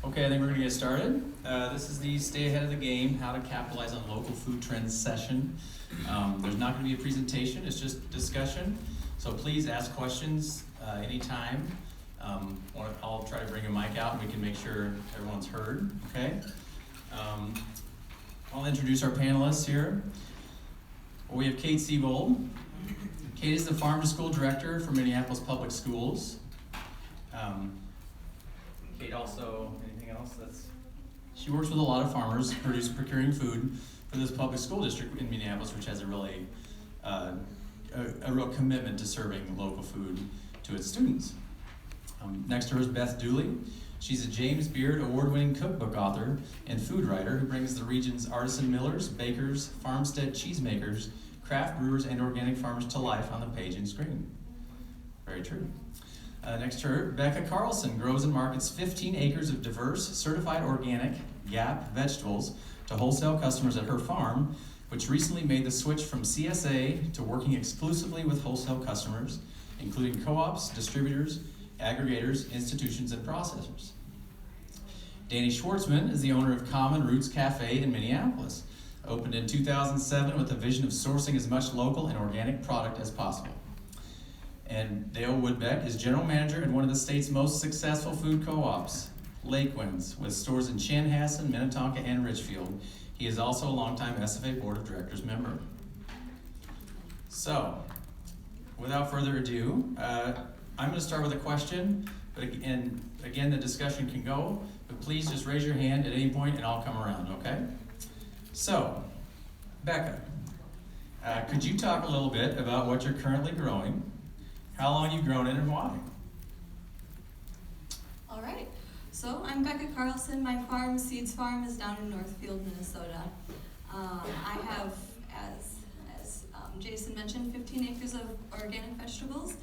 Okay, I think we're going to get started. This is the Stay Ahead of the Game, How to Capitalize on Local Food Trends session. There's not going to be a presentation, it's just discussion. So please ask questions anytime. I'll try to bring a mic out and we can make sure everyone's heard, okay? I'll introduce our panelists here. Well, we have Kate Siebold. Kate is the Farm to School Director for Minneapolis Public Schools. Kate also, anything else? She works with a lot of farmers, procuring food for this public school district in Minneapolis, which has a really, a real commitment to serving local food to its students. Next to her is Beth Dooley. She's a James Beard award-winning cookbook author and food writer who brings the region's artisan millers, bakers, farmstead cheesemakers, craft brewers, and organic farmers to life on the page and screen. Very true. Next to her, Becca Carlson grows and markets 15 acres of diverse, certified organic GAP vegetables to wholesale customers at her farm, which recently made the switch from CSA to working exclusively with wholesale customers, including co-ops, distributors, aggregators, institutions, and processors. Danny Schwartzman is the owner of Common Roots Cafe in Minneapolis, opened in 2007 with a vision of sourcing as much local and organic product as possible. And Dale Woodbeck is general manager at one of the state's most successful food co-ops, Lake Winds, with stores in Chanhassen, Minnetonka, and Richfield. He is also a longtime SFA Board of Directors member. So, without further ado, I'm going to start with a question, and again, the discussion can go, but please just raise your hand at any point and I'll come around, okay? So, Becca, could you talk a little bit about what you're currently growing, how long you've grown it, and why? All right, so I'm Becca Carlson. My farm, Seeds Farm, is down in Northfield, Minnesota. I have, as Jason mentioned, 15 acres of organic vegetables.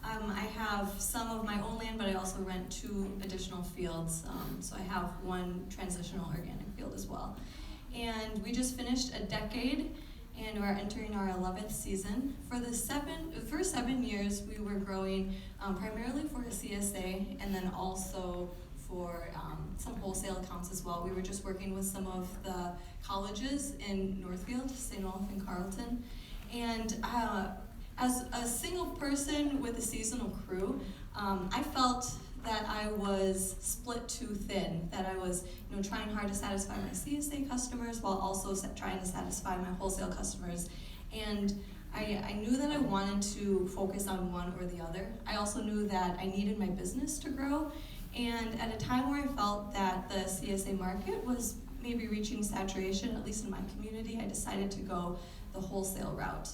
I have some of my own land, but I also rent 2 additional fields. So I have 1 transitional organic field as well. And we just finished a decade, and we're entering our 11th season. For the first 7 years, we were growing primarily for a CSA, and then also for some wholesale accounts as well. We were just working with some of the colleges in Northfield, St. Olaf, and Carleton. And as a single person with a seasonal crew, I felt that I was split too thin, that I was trying hard to satisfy my CSA customers while also trying to satisfy my wholesale customers. And I knew that I wanted to focus on one or the other. I also knew that I needed my business to grow. And at a time where I felt that the CSA market was maybe reaching saturation, at least in my community, I decided to go the wholesale route.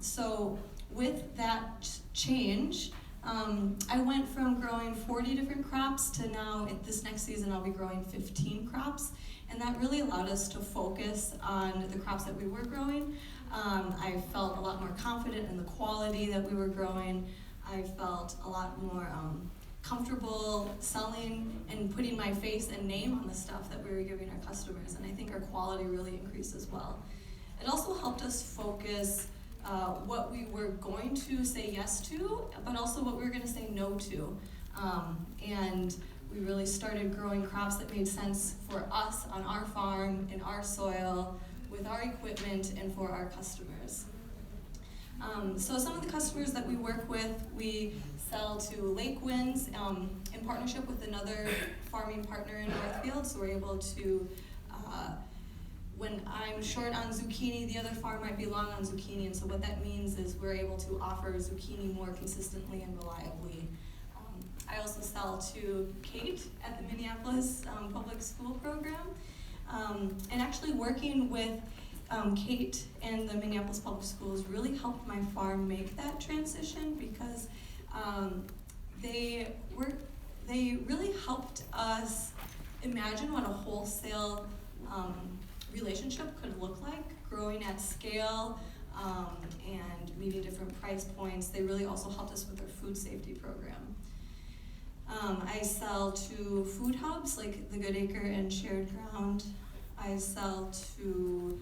So with that change, I went from growing 40 different crops to now, this next season, I'll be growing 15 crops. And that really allowed us to focus on the crops that we were growing. I felt a lot more confident in the quality that we were growing. I felt a lot more comfortable selling and putting my face and name on the stuff that we were giving our customers. And I think our quality really increased as well. It also helped us focus what we were going to say yes to, but also what we were going to say no to. And we really started growing crops that made sense for us on our farm, in our soil, with our equipment, and for our customers. So some of the customers that we work with, we sell to Lake Winds in partnership with another farming partner in Northfield, so we're able to, when I'm short on zucchini, the other farm might be long on zucchini, and so what that means is we're able to offer zucchini more consistently and reliably. I also sell to Kate at the Minneapolis Public School Program, and actually working with Kate and the Minneapolis Public Schools really helped my farm make that transition, because they really helped us imagine what a wholesale relationship could look like, growing at scale and meeting different price points. They really also helped us with our food safety program. I sell to food hubs like the Good Acre and Shared Ground. I sell to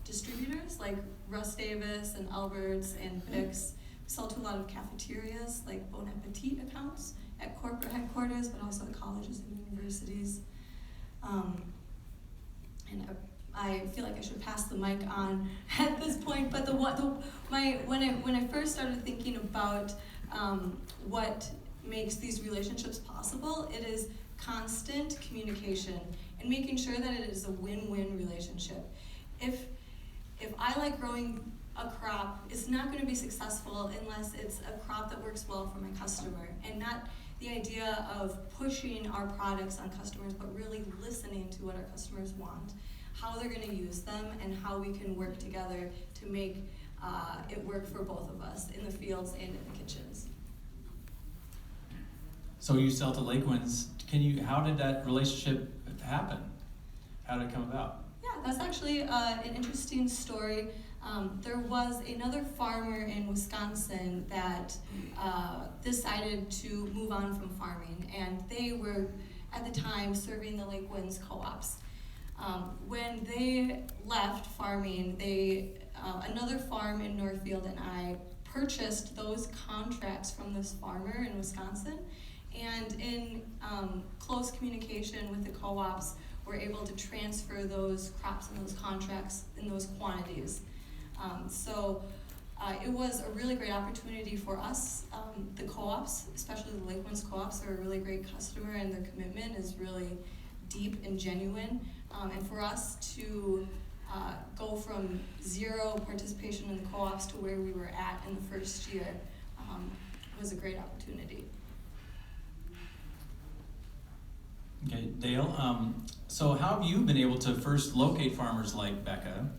distributors like Russ Davis and Alberts and Bix. We sell to a lot of cafeterias like Bon Appetit accounts at corporate headquarters, but also at colleges and universities. And I feel like I should pass the mic on at this point, but when I first started thinking about what makes these relationships possible, it is constant communication and making sure that it is a win-win relationship. If I like growing a crop, it's not going to be successful unless it's a crop that works well for my customer, and not the idea of pushing our products on customers, but really listening to what our customers want, how they're going to use them, and how we can work together to make it work for both of us in the fields and in the kitchens. So you sell to Lake Winds. How did that relationship happen? How did it come about? Yeah, that's actually an interesting story. There was another farmer in Wisconsin that decided to move on from farming, and they were, at the time, serving the Lake Winds co-ops. When they left farming, another farm in Northfield and I purchased those contracts from this farmer in Wisconsin, and in close communication with the co-ops, we're able to transfer those crops and those contracts in those quantities. So it was a really great opportunity for us. The co-ops, especially the Lake Winds co-ops, are a really great customer, and their commitment is really deep and genuine. And for us to go from zero participation in the co-ops to where we were at in the first year was a great opportunity. Okay, Dale, so how have you been able to first locate farmers like Becca,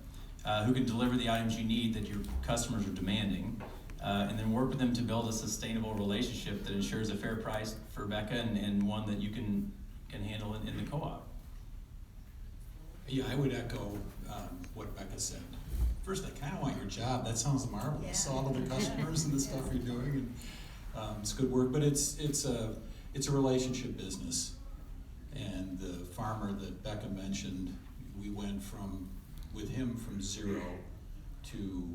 who can deliver the items you need that your customers are demanding, and then work with them to build a sustainable relationship that ensures a fair price for Becca and one that you can handle in the co-op? Yeah, I would echo what Becca said. First, I kind of want your job. That sounds marvelous. Yeah. All of the customers and the stuff you're doing, and it's good work. But it's a relationship business. And the farmer that Becca mentioned, we went with him from zero to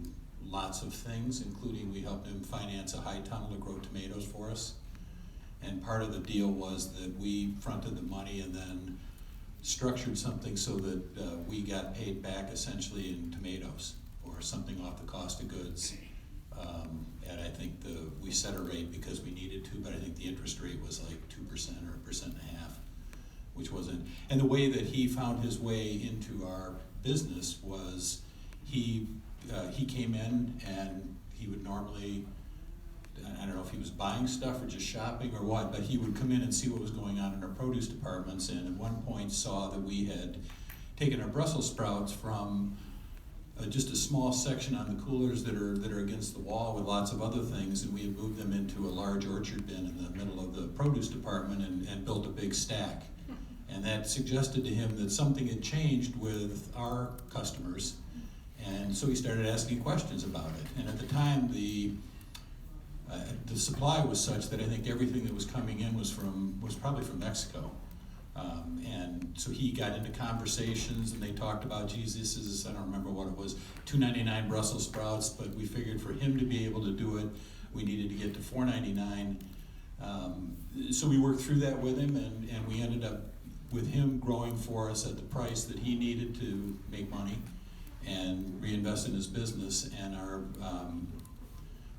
lots of things, including we helped him finance a high tunnel to grow tomatoes for us. And part of the deal was that we fronted the money and then structured something so that we got paid back essentially in tomatoes or something off the cost of goods. And I think we set a rate because we needed to, but I think the interest rate was like 2% or 1.5%, which wasn't. And the way that he found his way into our business was he came in and he would normally, I don't know if he was buying stuff or just shopping or what, but he would come in and see what was going on in our produce departments, and at one point saw that we had taken our Brussels sprouts from just a small section on the coolers that are against the wall with lots of other things, and we had moved them into a large orchard bin in the middle of the produce department and built a big stack. And that suggested to him that something had changed with our customers, and so he started asking questions about it. And at the time, the supply was such that I think everything that was coming in was probably from Mexico. And so he got into conversations, and they talked about, geez, this is, I don't remember what it was, $2.99 Brussels sprouts, but we figured for him to be able to do it, we needed to get to $4.99. So we worked through that with him, and we ended up with him growing for us at the price that he needed to make money and reinvest in his business. And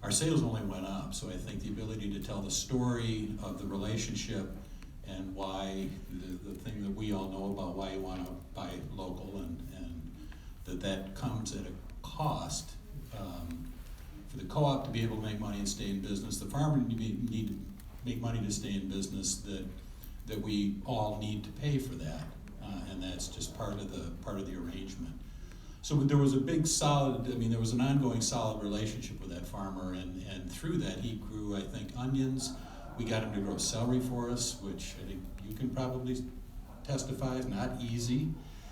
our sales only went up. So I think the ability to tell the story of the relationship and why, the thing that we all know about why you want to buy local, and that comes at a cost. For the co-op to be able to make money and stay in business, the farmer need to make money to stay in business, that we all need to pay for that, and that's just part of the arrangement. So there was a big solid, there was an ongoing solid relationship with that farmer, and through that he grew, I think, onions. We got him to grow celery for us, which I think you can probably testify is not easy.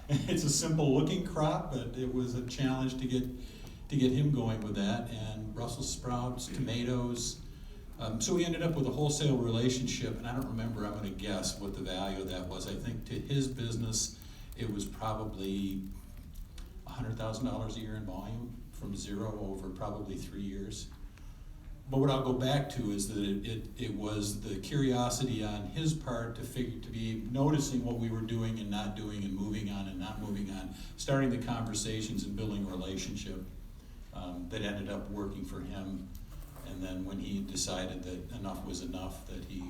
It's a simple looking crop, but it was a challenge to get him going with that, and Brussels sprouts, tomatoes. So we ended up with a wholesale relationship, and I don't remember, I'm gonna guess what the value of that was. I think to his business, it was probably $100,000 a year in volume from zero over probably 3 years. But what I'll go back to is that it was the curiosity on his part to be noticing what we were doing and not doing, and moving on and not moving on, starting the conversations and building a relationship that ended up working for him. And then when he decided that enough was enough, that he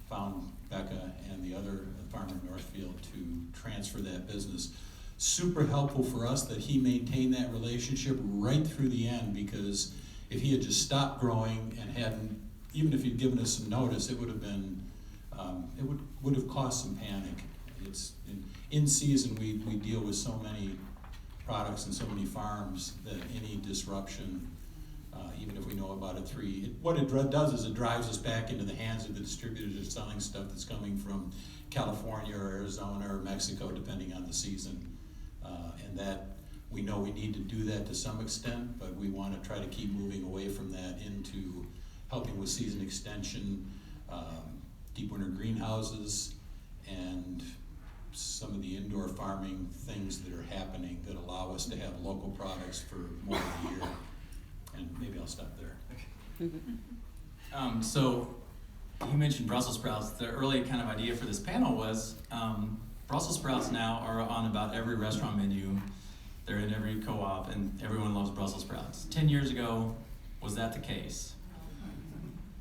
found Becca and the other farmer in Northfield to transfer that business. Super helpful for us that he maintained that relationship right through the end, because if he had just stopped growing and hadn't, even if he'd given us some notice, it would have been, it would have caused some panic. It's in season, we deal with so many products and so many farms that any disruption, even if we know about it what it does is it drives us back into the hands of the distributors who are selling stuff that's coming from California or Arizona or Mexico, depending on the season. And that we know we need to do that to some extent, but we want to try to keep moving away from that into helping with season extension, deep winter greenhouses, and some of the indoor farming things that are happening that allow us to have local products for more of the year. And maybe I'll stop there. So you mentioned Brussels sprouts. The early kind of idea for this panel was Brussels sprouts now are on about every restaurant menu. They're in every co-op, and everyone loves Brussels sprouts. 10 years ago, was that the case?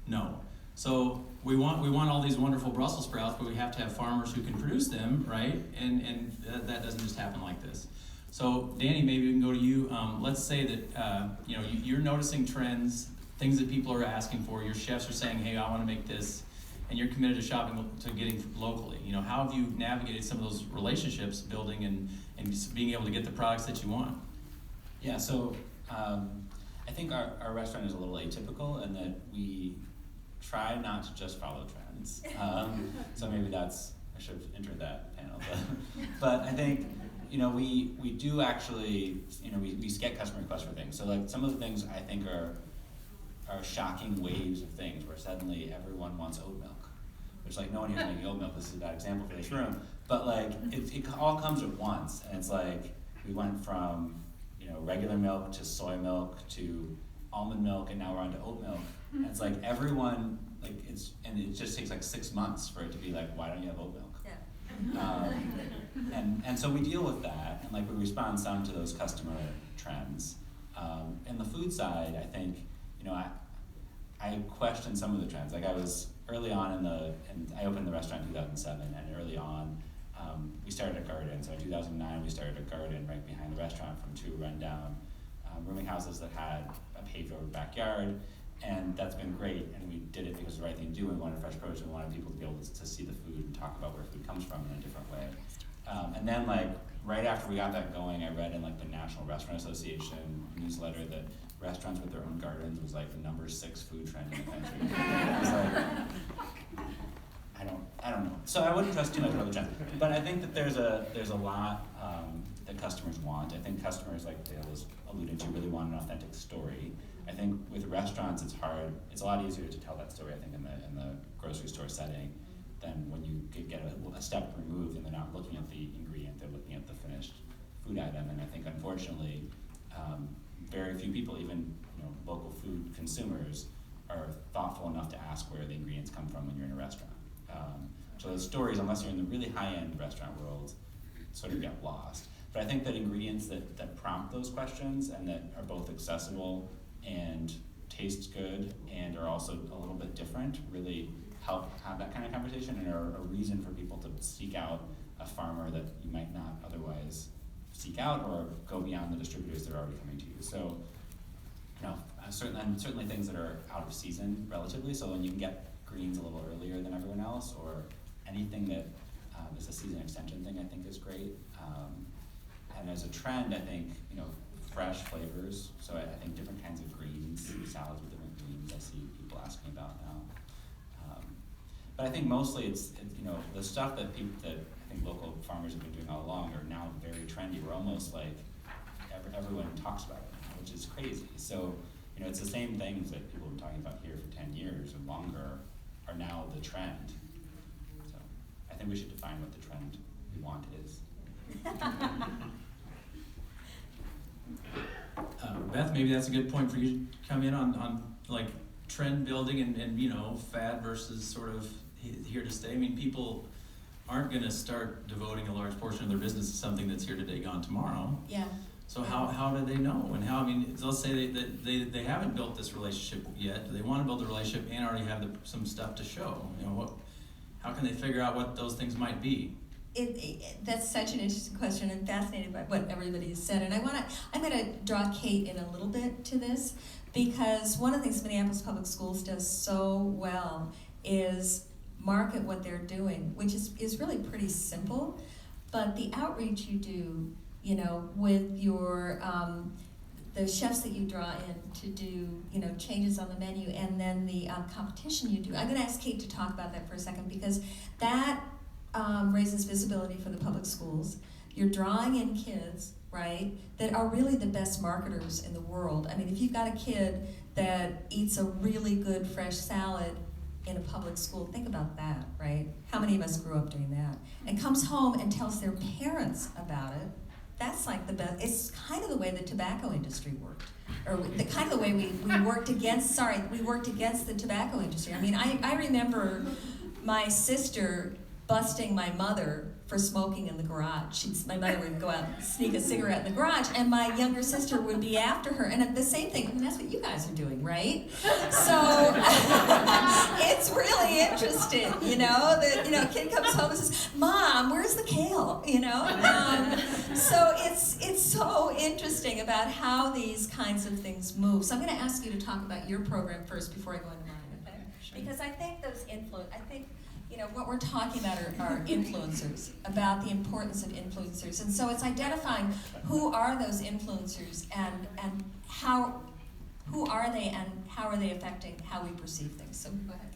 No. So we want all these wonderful Brussels sprouts, but we have to have farmers who can produce them, right? And that doesn't just happen like this. So Danny, maybe we can go to you. Let's say that you're noticing trends, things that people are asking for. Your chefs are saying, "Hey, I want to make this," and you're committed to shopping, to getting locally. How have you navigated some of those relationships, building and just being able to get the products that you want? Yeah, so I think our restaurant is a little atypical in that we try not to just follow trends. So maybe I should have entered that panel. But I think, we do actually, we get customer requests for things. So like some of the things I think are shocking waves of things where suddenly everyone wants oat milk. Which like no one here is making oat milk, this is a bad example for this room. But like it all comes at once, and it's like we went from regular milk to soy milk to almond milk, and now we're on to oat milk. And it's like everyone it just takes like 6 months for it to be like, why don't you have oat milk? Yeah. And so we deal with that, and like we respond some to those customer trends. In the food side, I think I question some of the trends. Like I was early on and I opened the restaurant in 2007, and early on we started a garden. So in 2009 we started a garden right behind the restaurant from 2 rundown rooming houses that had a paved over backyard, and that's been great. And we did it because it was the right thing to do. We wanted fresh produce. We wanted people to be able to see the food and talk about where food comes from in a different way. And then like right after we got that going, I read in like the National Restaurant Association newsletter that restaurants with their own gardens was like the number 6 food trend in the country. I was like, I don't know. So I wouldn't trust too much about the trend. But I think that there's a lot that customers want. I think customers, like Dale was alluding to, really want an authentic story. I think with restaurants, it's hard. It's a lot easier to tell that story, I think, in the grocery store setting than when you get a step removed and they're not looking at the ingredient, they're looking at the finished food item. And I think, unfortunately, very few people, even local food consumers, are thoughtful enough to ask where the ingredients come from when you're in a restaurant. So those stories, unless you're in the really high-end restaurant world, sort of get lost. But I think that ingredients that prompt those questions and that are both accessible and taste good and are also a little bit different really help have that kind of conversation and are a reason for people to seek out a farmer that you might not otherwise seek out or go beyond the distributors that are already coming to you. So, certainly things that are out of season relatively, so when you can get greens a little earlier than everyone else, or anything that is a season extension thing, I think is great. And as a trend, I think, fresh flavors, so I think different kinds of greens, salads with different greens, I see people asking about now. But I think mostly it's the stuff that I think local farmers have been doing all along are now very trendy. We're almost like everyone talks about it now, which is crazy. So, it's the same things that people have been talking about here for 10 years or longer are now the trend. So I think we should define what the trend we want is. Beth, maybe that's a good point for you to come in on like trend building and fad versus sort of here to stay. I mean, people aren't going to start devoting a large portion of their business to something that's here today, gone tomorrow. Yeah. So how do they know? And let's say they haven't built this relationship yet. Do they want to build a relationship and already have some stuff to show? How can they figure out what those things might be? That's such an interesting question. I'm fascinated by what everybody has said, and I'm going to draw Kate in a little bit to this, because one of the things Minneapolis Public Schools does so well is market what they're doing, which is really pretty simple, but the outreach you do, with your the chefs that you draw in to do, changes on the menu, and then the competition you do. I'm going to ask Kate to talk about that for a second, because that raises visibility for the public schools. You're drawing in kids, right, that are really the best marketers in the world. I mean, if you've got a kid that eats a really good fresh salad in a public school, think about that, right? How many of us grew up doing that? And comes home and tells their parents about it. That's like the best. It's kind of the way the tobacco industry worked, or the kind of the way we worked against the tobacco industry. I mean, I remember my sister busting my mother for smoking in the garage. My mother would go out and sneak a cigarette in the garage, and my younger sister would be after her. And the same thing, I mean, that's what you guys are doing, right? So it's really interesting, that, kid comes home and says, "Mom, where's the kale?" So it's so interesting about how these kinds of things move. So I'm going to ask you to talk about your program first before I go into mine, okay? Sure. Because I think what we're talking about are influencers, about the importance of influencers. And so it's identifying who are those influencers and who are they and how are they affecting how we perceive things. So go ahead.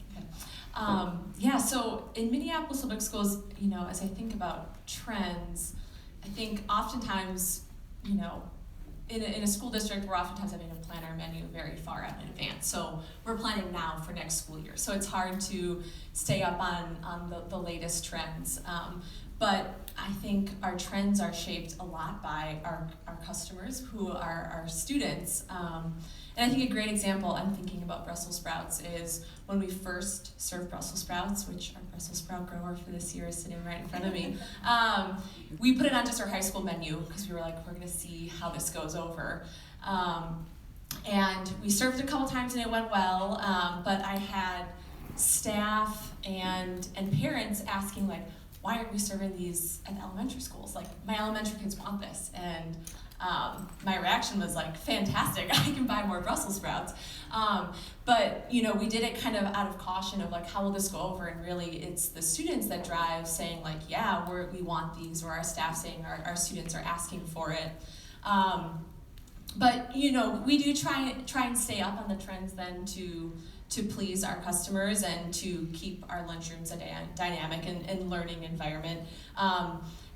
So in Minneapolis Public Schools, as I think about trends, I think oftentimes, in a school district, we're oftentimes having to plan our menu very far out in advance. So we're planning now for next school year. So it's hard to stay up on the latest trends. But I think our trends are shaped a lot by our customers, who are our students. And I think a great example, I'm thinking about Brussels sprouts, is when we first served Brussels sprouts, which our Brussels sprout grower for this year is sitting right in front of me. We put it on just our high school menu because we were like, we're gonna see how this goes over. And we served it a couple times and it went well, but I had staff and parents asking, like, why aren't we serving these at the elementary schools? Like, my elementary kids want this. And my reaction was like, fantastic, I can buy more Brussels sprouts. But we did it kind of out of caution of like, how will this go over? And really it's the students that drive saying like, yeah, we want these, or our staff saying our students are asking for it. But we do try and stay up on the trends then to please our customers and to keep our lunchrooms a dynamic and learning environment.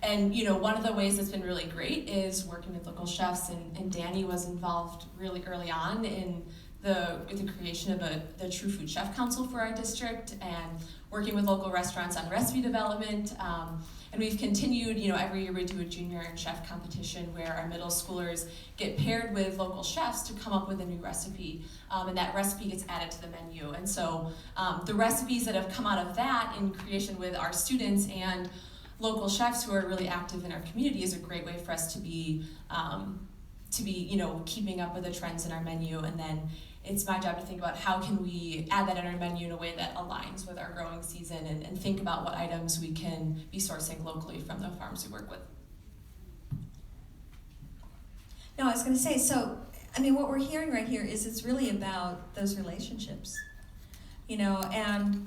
And one of the ways that's been really great is working with local chefs, and Danny was involved really early on in the creation of the True Food Chef Council for our district, and working with local restaurants on recipe development. And we've continued, every year we do a junior and chef competition where our middle schoolers get paired with local chefs to come up with a new recipe, and that recipe gets added to the menu. And so the recipes that have come out of that in creation with our students and local chefs who are really active in our community is a great way for us to be keeping up with the trends in our menu, and then it's my job to think about how can we add that in our menu in a way that aligns with our growing season, and think about what items we can be sourcing locally from the farms we work with. No, I was going to say, so, I mean, what we're hearing right here is it's really about those relationships, you know, and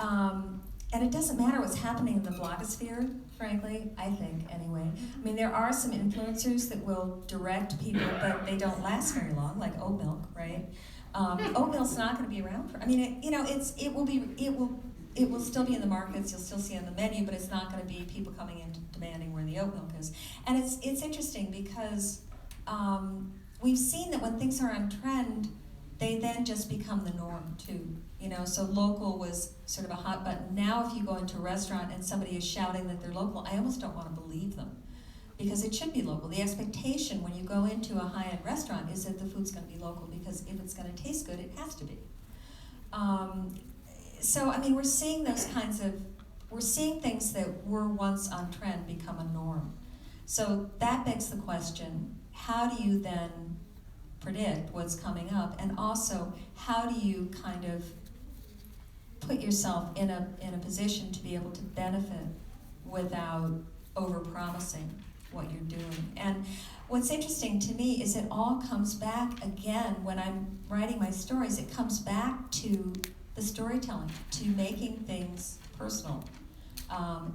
it doesn't matter what's happening in the blogosphere, frankly, I think, anyway. I mean, there are some influencers that will direct people, but they don't last very long, like oat milk, right? Oat milk's not going to be around for, I mean, it will still be in the markets, you'll still see it on the menu, but it's not going to be people coming in demanding where the oat milk is. And it's interesting because we've seen that when things are on trend, they then just become the norm too. You know, so local was sort of a hot button. Now if you go into a restaurant and somebody is shouting that they're local, I almost don't want to believe them, because it should be local. The expectation when you go into a high-end restaurant is that the food's going to be local, because if it's going to taste good, it has to be. So, I mean, we're seeing things that were once on trend become a norm. So that begs the question, how do you then predict what's coming up? And also, how do you kind of put yourself in a position to be able to benefit without over-promising what you're doing? And what's interesting to me is it all comes back again, when I'm writing my stories, it comes back to the storytelling, to making things personal.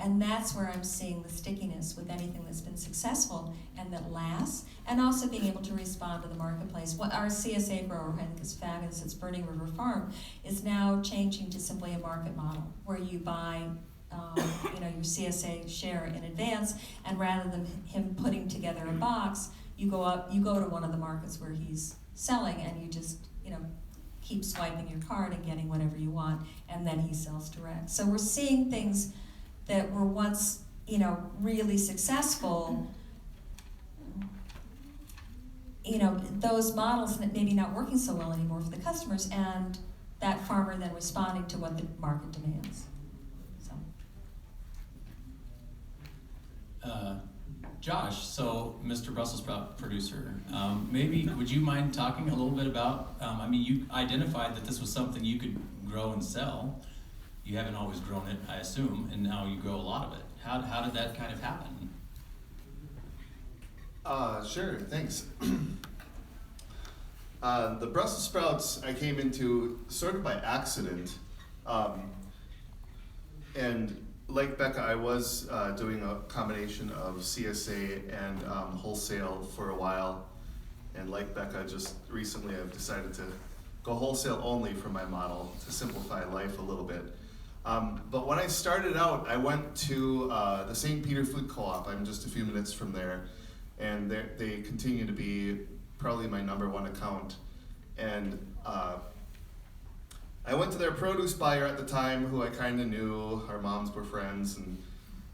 And that's where I'm seeing the stickiness with anything that's been successful and that lasts, and also being able to respond to the marketplace. What our CSA grower, I think is fabulous, it's Burning River Farm, is now changing to simply a market model where you buy your CSA share in advance, and rather than him putting together a box, you go to one of the markets where he's selling, and you just keep swiping your card and getting whatever you want, and then he sells direct. So we're seeing things that were once, really successful, those models maybe not working so well anymore for the customers, and that farmer then responding to what the market demands. So. Josh, so Mr. Brussels sprout producer, maybe would you mind talking a little bit about, you identified that this was something you could grow and sell. You haven't always grown it, I assume, and now you grow a lot of it. How did that kind of happen? Sure, thanks. The Brussels sprouts I came into sort of by accident. And like Becca, I was doing a combination of CSA and wholesale for a while. And like Becca, just recently I've decided to go wholesale only for my model to simplify life a little bit. But when I started out, I went to the St. Peter Food Co-op. I'm just a few minutes from there. And they continue to be probably my #1 account. And I went to their produce buyer at the time, who I kind of knew. Our moms were friends. And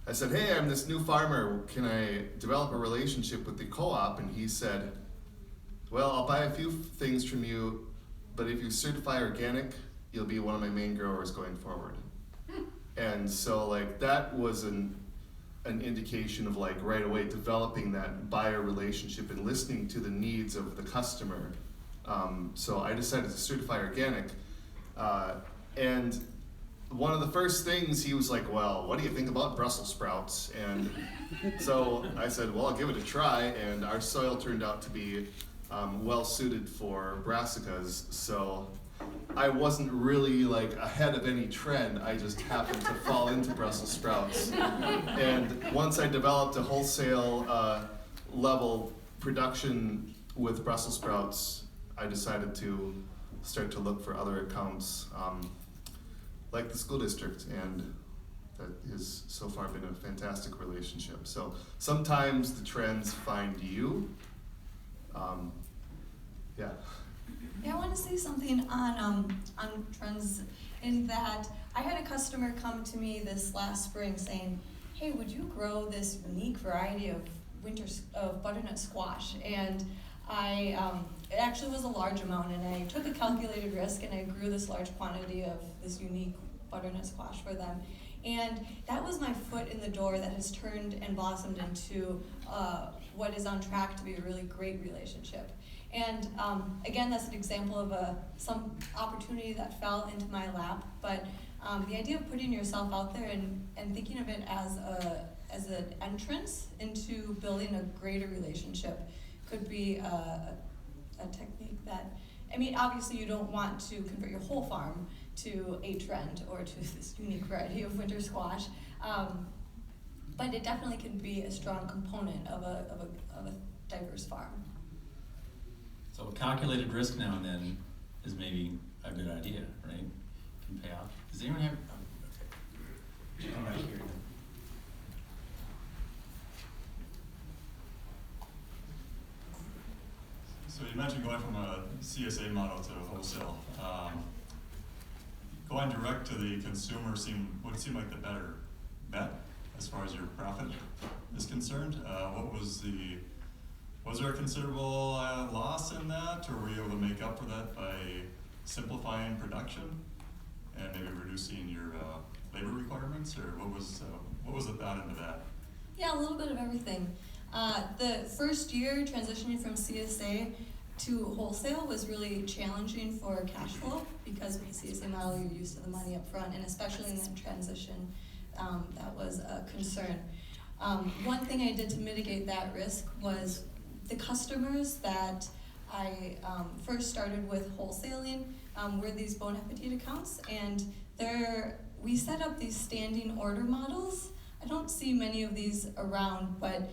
I said, hey, I'm this new farmer. Can I develop a relationship with the co-op? And he said, well, I'll buy a few things from you, but if you certify organic, you'll be one of my main growers going forward. And so that was an indication of right away developing that buyer relationship and listening to the needs of the customer. So I decided to certify organic. And one of the first things he was like, well, what do you think about Brussels sprouts? And so I said, well, I'll give it a try. And our soil turned out to be well suited for brassicas. So I wasn't really ahead of any trend. I just happened to fall into Brussels sprouts. And once I developed a wholesale level production with Brussels sprouts, I decided to start to look for other accounts like the school district, and that has so far been a fantastic relationship. So sometimes the trends find you. Yeah. Yeah, I want to say something on trends, in that I had a customer come to me this last spring saying, hey, would you grow this unique variety of butternut squash? And it actually was a large amount, and I took a calculated risk, and I grew this large quantity of this unique butternut squash for them. And that was my foot in the door that has turned and blossomed into what is on track to be a really great relationship. And again, that's an example of some opportunity that fell into my lap. But the idea of putting yourself out there and thinking of it as an entrance into building a greater relationship could be a technique that, I mean, obviously you don't want to convert your whole farm to a trend or to this unique variety of winter squash, but it definitely can be a strong component of a diverse farm. So calculated risk now and then is maybe a good idea, right? Can pay off. Does anyone have, okay. Come back here then. So you mentioned going from a CSA model to wholesale. Going direct to the consumer would seem like the better bet as far as your profit is concerned. Was there a considerable loss in that, or were you able to make up for that by simplifying production and maybe reducing your labor requirements, or what was the thought into that? Yeah, a little bit of everything. The first year transitioning from CSA to wholesale was really challenging for cash flow because with the CSA model you're used to the money up front, and especially in that transition, that was a concern. One thing I did to mitigate that risk was the customers that I first started with wholesaling were these Bon Appetit accounts, and we set up these standing order models. I don't see many of these around, but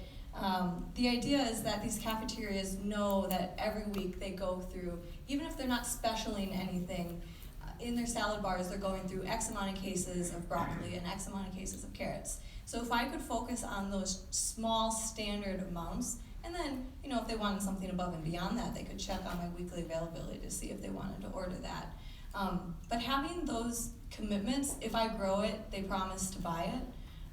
the idea is that these cafeterias know that every week they go through, even if they're not specialing anything, in their salad bars they're going through X amount of cases of broccoli and X amount of cases of carrots. So if I could focus on those small standard amounts, and then, if they wanted something above and beyond that, they could check on my weekly availability to see if they wanted to order that. But having those commitments, if I grow it, they promise to buy it.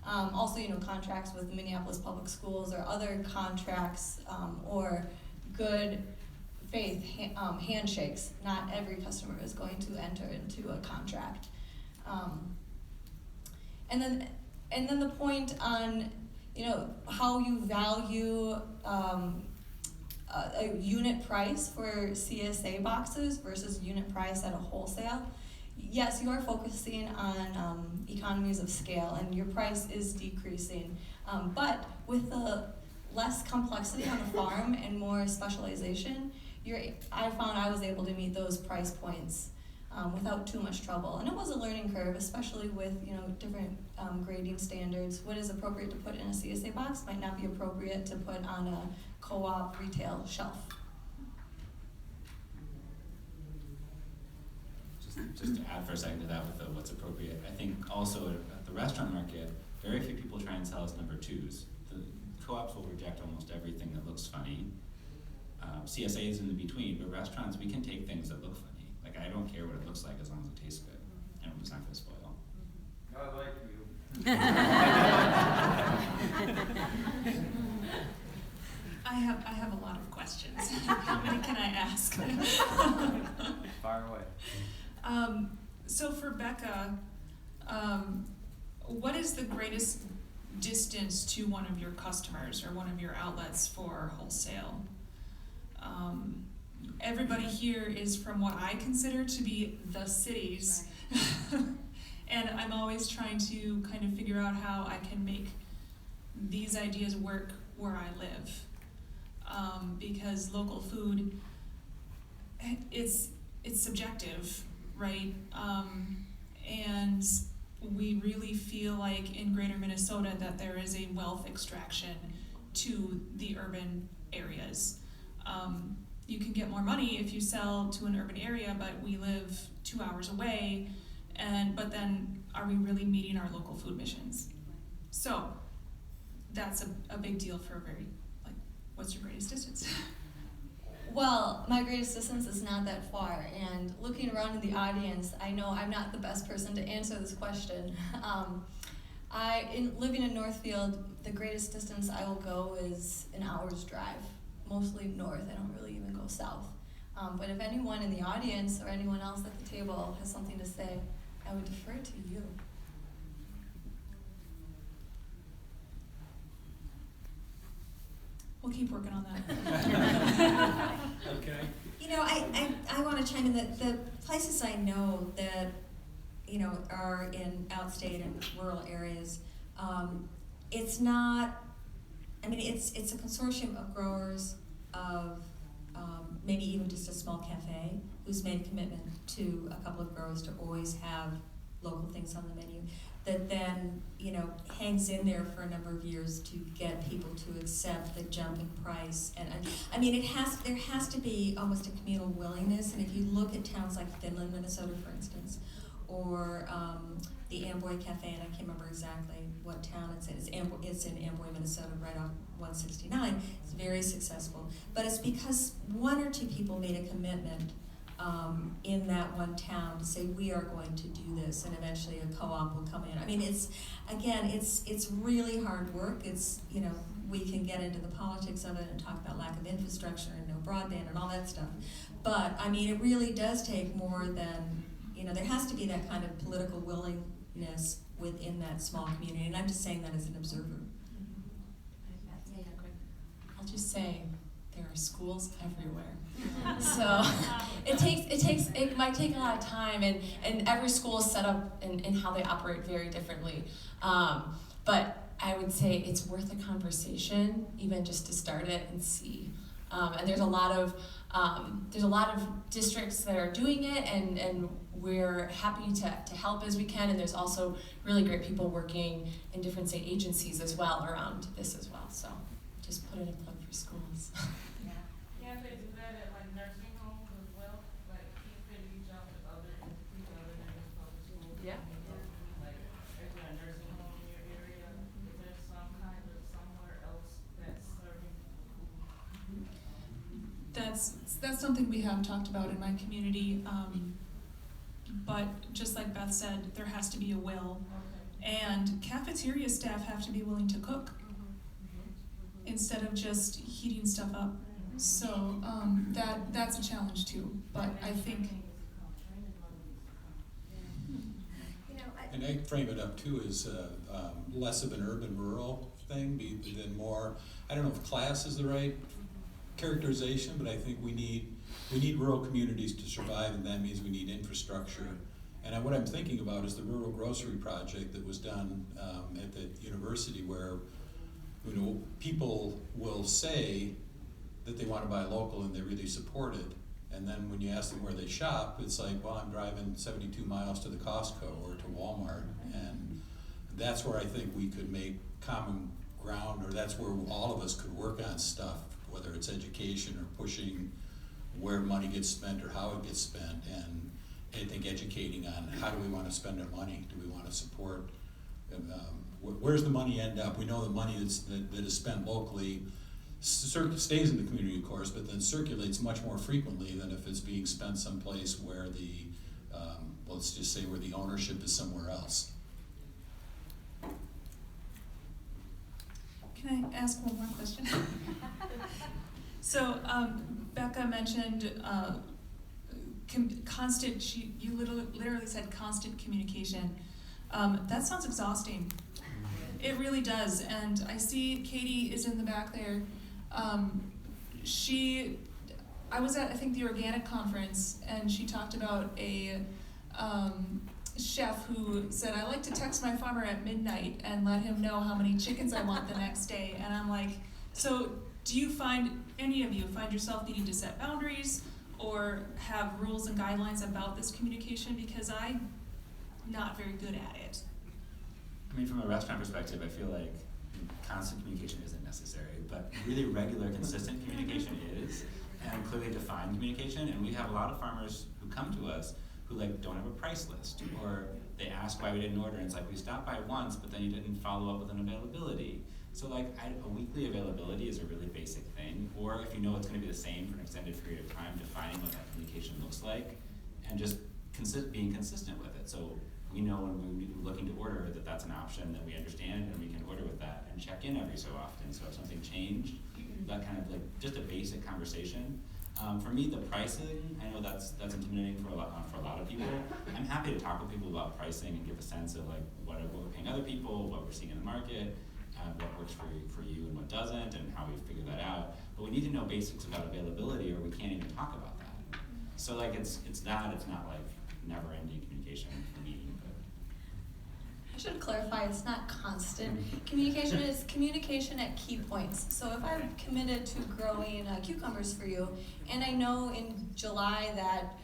Also, contracts with the Minneapolis Public Schools or other contracts or good faith handshakes. Not every customer is going to enter into a contract. And then the point on how you value a unit price for CSA boxes versus unit price at a wholesale. Yes, you are focusing on economies of scale, and your price is decreasing. But with the less complexity on the farm and more specialization, I found I was able to meet those price points without too much trouble. And it was a learning curve, especially with different grading standards. What is appropriate to put in a CSA box might not be appropriate to put on a co-op retail shelf. Just to add for a second to that with what's appropriate, I think also at the restaurant market, very few people try and sell us number twos. The co-ops will reject almost everything that looks funny. CSA is in the between, but restaurants, we can take things that look funny. Like, I don't care what it looks like as long as it tastes good, and it's not going to spoil. I like you. I have a lot of questions. How many can I ask? Fire away. So for Becca, what is the greatest distance to one of your customers or one of your outlets for wholesale? Everybody here is from what I consider to be the cities. Right. And I'm always trying to kind of figure out how I can make these ideas work where I live. Because local food, it's subjective, right? And we really feel like in greater Minnesota that there is a wealth extraction to the urban areas. You can get more money if you sell to an urban area, but we live 2 hours away, but then are we really meeting our local food missions? So that's a big deal for what's your greatest distance? Well, my greatest distance is not that far, and looking around in the audience, I know I'm not the best person to answer this question. Living in Northfield, the greatest distance I will go is an hour's drive, mostly north. I don't really even go south. But if anyone in the audience or anyone else at the table has something to say, I would defer to you. We'll keep working on that. Okay. You know, I want to chime in that the places I know that, you know, are in outstate and rural areas, it's not, I mean, it's a consortium of growers, of maybe even just a small cafe who's made a commitment to a couple of growers to always have local things on the menu, that then, you know, hangs in there for a number of years to get people to accept the jump in price. And I mean, there has to be almost a communal willingness. And if you look at towns like Finland, Minnesota, for instance, or the Amboy Cafe, and I can't remember exactly what town it's in. It's in Amboy, Minnesota, right off 169. It's very successful, but it's because one or two people made a commitment in that one town to say, we are going to do this, and eventually a co-op will come in. I mean, it's really hard work. It's, you know, we can get into the politics of it and talk about lack of infrastructure and no broadband and all that stuff. But I mean, it really does take more than, you know, there has to be that kind of political willingness within that small community, and I'm just saying that as an observer. I'll just say there are schools everywhere. So it might take a lot of time, and every school is set up in how they operate very differently. But I would say it's worth a conversation, even just to start it and see. And there's a lot of districts that are doing it, and we're happy to help as we can. And there's also really great people working in different state agencies as well around this as well. So just put in a plug for schools. Can't they do that at like nursing homes as well? Like keep each other other than just public schools? Yeah. Like if you're a nursing home in your area, is there some kind of somewhere else that's serving food? That's something we have talked about in my community. But just like Beth said, there has to be a will, and cafeteria staff have to be willing to cook instead of just heating stuff up. So that's a challenge too. But I think, You know, And I frame it up too as less of an urban-rural thing than more, I don't know if class is the right characterization, but I think we need rural communities to survive, and that means we need infrastructure. And what I'm thinking about is the rural grocery project that was done at the university, where, you know, people will say that they want to buy local and they really support it. And then when you ask them where they shop, it's like, well, I'm driving 72 miles to the Costco or to Walmart. And that's where I think we could make common ground, or that's where all of us could work on stuff, whether it's education or pushing where money gets spent or how it gets spent. And I think educating on how do we want to spend our money? Do we want to support, where's the money end up? We know the money that is spent locally stays in the community, of course, but then circulates much more frequently than if it's being spent someplace where the, let's just say where the ownership is somewhere else. can I ask one more question? So Becca mentioned constant, you literally said constant communication. That sounds exhausting. It really does, and I see Katie is in the back there. I was at, I think, the organic conference, and she talked about a chef who said, I like to text my farmer at midnight and let him know how many chickens I want the next day. And I'm like, so do you any of you find yourself needing to set boundaries or have rules and guidelines about this communication? Because I'm not very good at it. I mean, from a restaurant perspective, I feel like constant communication isn't necessary, but really regular, consistent communication is, and clearly defined communication. And we have a lot of farmers who come to us who don't have a price list, or they ask why we didn't order, and it's like, we stopped by once, but then you didn't follow up with an availability. So a weekly availability is a really basic thing, or if you know it's going to be the same for an extended period of time, defining what that communication looks like, and just being consistent with it. So we know when we're looking to order that that's an option that we understand, and we can order with that and check in every so often. So if something changed, that kind of just a basic conversation. For me, the pricing, I know that's intimidating for a lot of people. I'm happy to talk with people about pricing and give a sense of what we're paying other people, what we're seeing in the market. what works for you and what doesn't, and how we figure that out. But we need to know basics about availability, or we can't even talk about that. So like it's not like never-ending communication for me. I should clarify, it's not constant communication, it's communication at key points. So if I'm committed to growing cucumbers for you, and I know in July that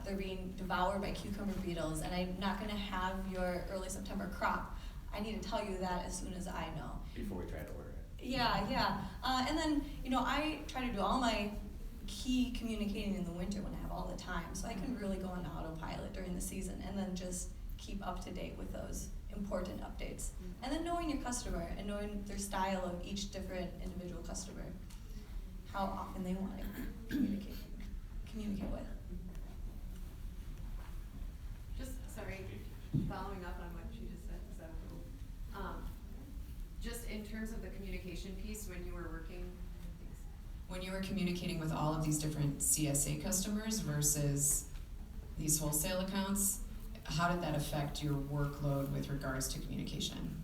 they're being devoured by cucumber beetles, and I'm not gonna have your early September crop, I need to tell you that as soon as I know. Before we try to order it. Yeah. And then, I try to do all my key communicating in the winter when I have all the time, so I can really go on autopilot during the season and then just keep up to date with those important updates. And then knowing your customer and knowing their style of each different individual customer, how often they want to communicate with. Just, sorry, following up on what you just said, is that cool? Just in terms of the communication piece, when you were working, when you were communicating with all of these different CSA customers versus these wholesale accounts, how did that affect your workload with regards to communication?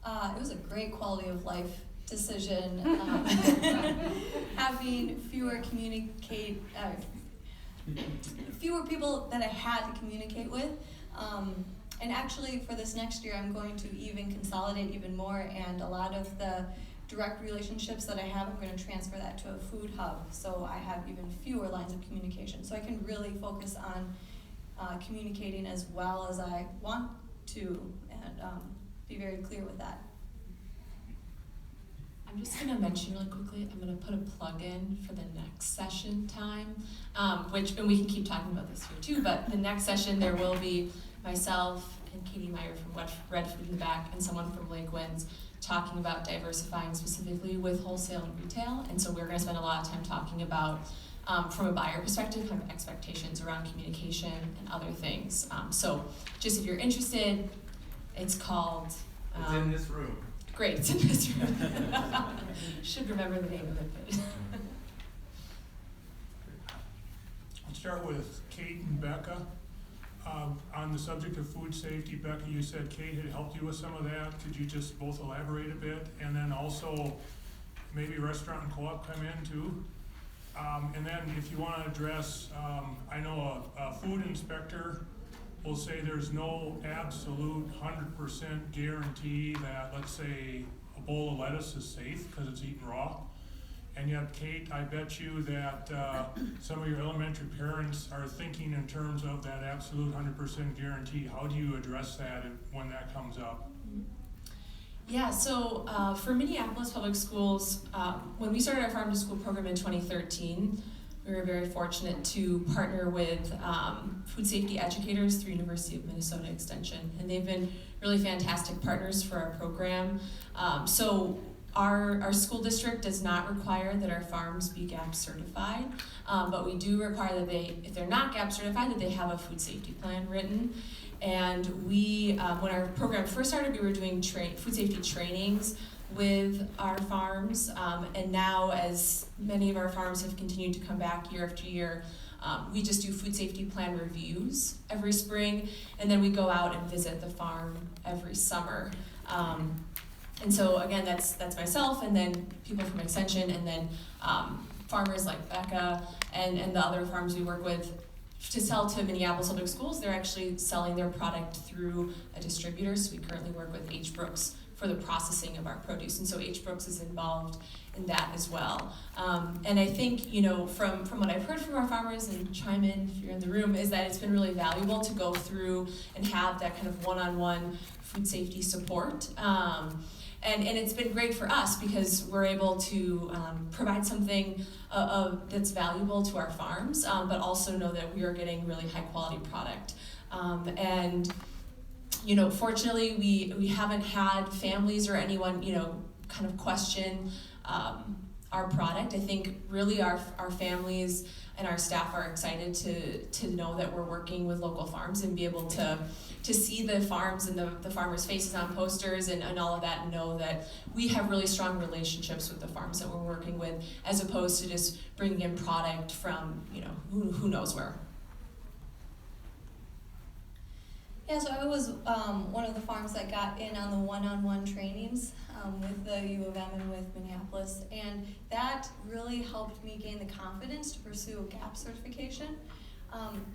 It was a great quality of life decision. Having fewer people that I had to communicate with. And actually for this next year, I'm going to even consolidate even more, and a lot of the direct relationships that I have, I'm going to transfer that to a food hub, so I have even fewer lines of communication. So I can really focus on communicating as well as I want to, and be very clear with that. I'm just going to mention really quickly, I'm going to put a plug in for the next session time, and we can keep talking about this here too, but the next session there will be myself and Katie Meyer from Redfood in the back and someone from Lake Winds talking about diversifying specifically with wholesale and retail. And so we're going to spend a lot of time talking about, from a buyer perspective, kind of expectations around communication and other things. So just if you're interested, it's called... It's in this room. Great, it's in this room. Should remember the name of it. But I'll start with Kate and Becca. On the subject of food safety, Becca, you said Kate had helped you with some of that. Could you just both elaborate a bit? And then also, maybe restaurant and co-op come in too. And then if you want to address, I know a food inspector will say there's no absolute 100% guarantee that, let's say, a bowl of lettuce is safe because it's eaten raw. And yet, Kate, I bet you that some of your elementary parents are thinking in terms of that absolute 100% guarantee. How do you address that when that comes up? Yeah, so for Minneapolis Public Schools, when we started our Farm to School program in 2013, we were very fortunate to partner with food safety educators through University of Minnesota Extension, and they've been really fantastic partners for our program. So our school district does not require that our farms be GAP certified, but we do require that if they're not GAP certified, that they have a food safety plan written. And we, when our program first started, we were doing food safety trainings with our farms, and now as many of our farms have continued to come back year after year, we just do food safety plan reviews every spring, and then we go out and visit the farm every summer. And so again, that's myself, and then people from Extension, and then farmers like Becca and the other farms we work with to sell to Minneapolis Public Schools. They're actually selling their product through a distributor, so we currently work with H. Brooks for the processing of our produce, and so H. Brooks is involved in that as well. And I think, from what I've heard from our farmers, and chime in if you're in the room, is that it's been really valuable to go through and have that kind of one-on-one food safety support. And it's been great for us because we're able to provide something that's valuable to our farms, but also know that we are getting really high quality product. And fortunately, we haven't had families or anyone, kind of question our product. I think really our families and our staff are excited to know that we're working with local farms and be able to see the farms and the farmers' faces on posters and all of that, and know that we have really strong relationships with the farms that we're working with, as opposed to just bringing in product from, who knows where. Yeah, so I was one of the farms that got in on the one-on-one trainings with the U of M and with Minneapolis, and that really helped me gain the confidence to pursue a GAP certification.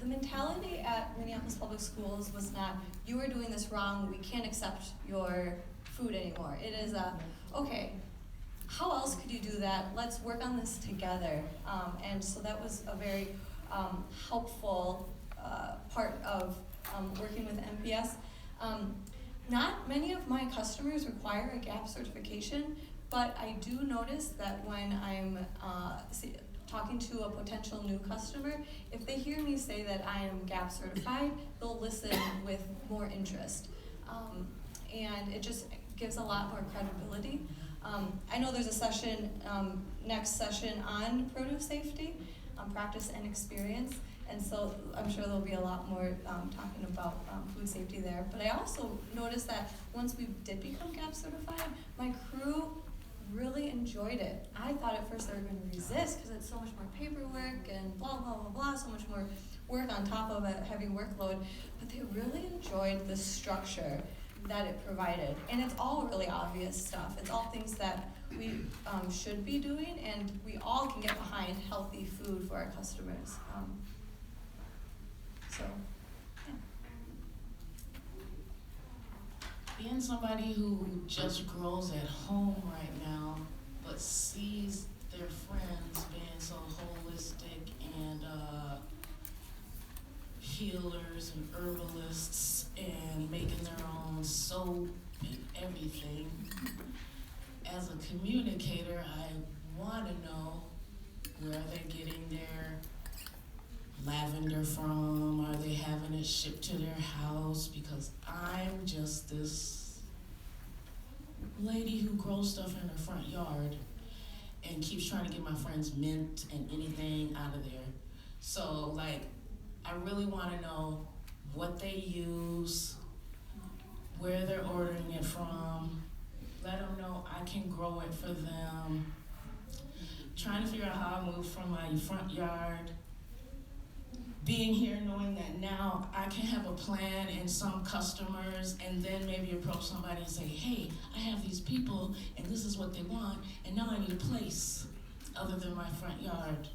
The mentality at Minneapolis Public Schools was not, you are doing this wrong, we can't accept your food anymore. It is okay, how else could you do that? Let's work on this together. And so that was a very helpful part of working with MPS. Not many of my customers require a GAP certification, but I do notice that when I'm talking to a potential new customer, if they hear me say that I am GAP certified, they'll listen with more interest. And it just gives a lot more credibility. I know there's a session, next session on produce safety, practice and experience. And so I'm sure there'll be a lot more talking about food safety there. But I also noticed that once we did become GAP certified, my crew really enjoyed it. I thought at first they were going to resist because it's so much more paperwork and blah, blah, blah, blah, so much more work on top of a heavy workload. But they really enjoyed the structure that it provided. And it's all really obvious stuff. It's all things that we should be doing, and we all can get behind healthy food for our customers. So, yeah. Being somebody who just grows at home right now, but sees their friends being so holistic and healers and herbalists and making their own soap and everything. As a communicator, I want to know where they're getting their lavender from. Are they having it shipped to their house? Because I'm just this lady who grows stuff in her front yard and keeps trying to get my friends mint and anything out of there. So, like, I really want to know what they use, where they're ordering it from, let them know I can grow it for them. Trying to figure out how I move from my front yard, being here knowing that now I can have a plan and some customers, and then maybe approach somebody and say, hey, I have these people and this is what they want, and now I need a place other than my front yard.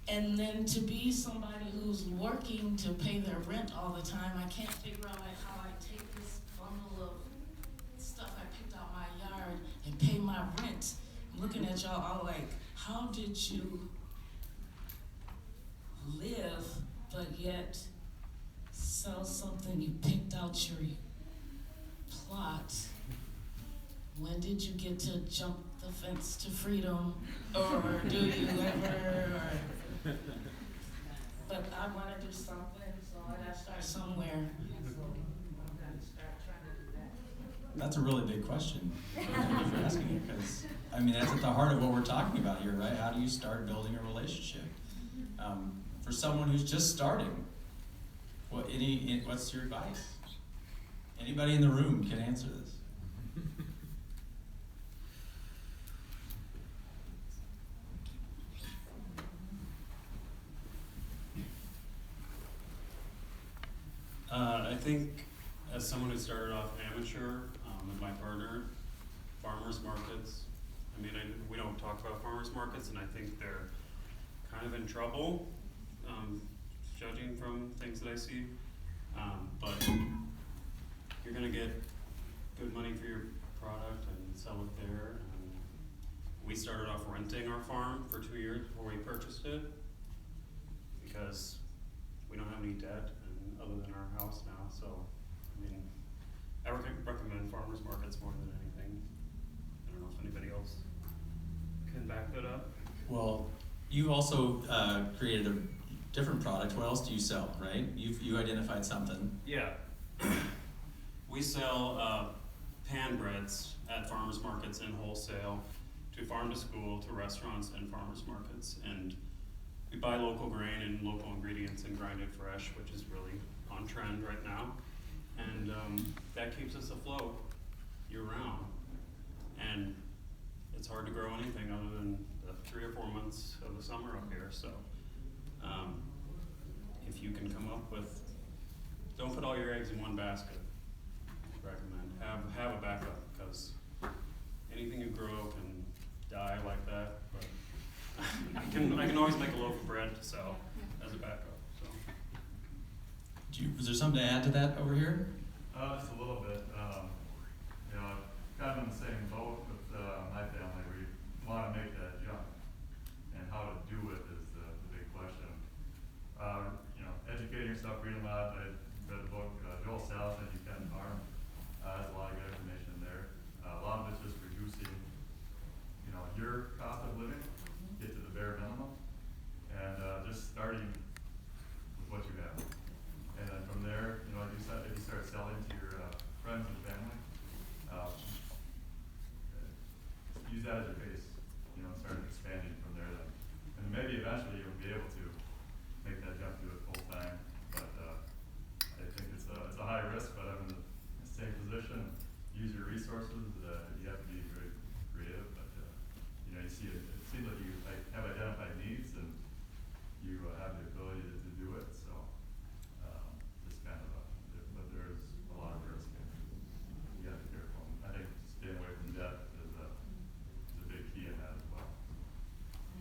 And then to be somebody who's working to pay their rent all the time, I can't figure out like how I take this bundle of stuff I picked out my yard and pay my rent. I'm looking at y'all all like, how did you live but yet sell something you picked out your plot? When did you get to jump the fence to freedom? Or do you ever? But I want to do something, so I gotta start somewhere. That's a really big question. Thank you for asking it, because I mean that's at the heart of what we're talking about here, right? How do you start building a relationship? For someone who's just starting, what's your advice? Anybody in the room can answer this. I think as someone who started off amateur with my partner, farmers markets, I mean, we don't talk about farmers markets, and I think they're kind of in trouble, judging from things that I see. But you're gonna get good money for your product and sell it there. And we started off renting our farm for 2 years before we purchased it, because we don't have any debt other than our house now. So, I mean, I recommend farmers markets more than anything. I don't know if anybody else can back that up. Well, you also created a different product. What else do you sell, right? You identified something. Yeah. We sell pan breads at farmers markets and wholesale to farm to school, to restaurants and farmers markets. And we buy local grain and local ingredients and grind it fresh, which is really on trend right now. And that keeps us afloat year round. And it's hard to grow anything other than the 3 or 4 months of the summer up here. So if you can come up with don't put all your eggs in one basket. Recommend, have a backup, because anything you grow can die like that, but I can always make a loaf of bread to sell as a backup, so. Was there something to add to that over here? Just a little bit. You know, kind of in the same boat with my family. We want to make that jump, and how to do it is the big question. You know, educating yourself, reading a lot. I read the book Joel Salatin, You Can Farm. There's a lot of good information in there. A lot of it's just reducing, you know, your cost of living, get to the bare minimum, and just starting with what you have. And then from there, you know, like you said, if you start selling to your friends and family, use that as your base, you know, and start expanding from there then. And maybe eventually you'll be able to make that jump to it full time, but I think it's a high risk, but I'm in the same position. Use your resources, you have to be very creative, but you know, you see it seems like you have identified needs and you have the ability to do it, so just kind of but there's a lot of risk and you gotta be careful. I think staying away from debt is a big key in that as well.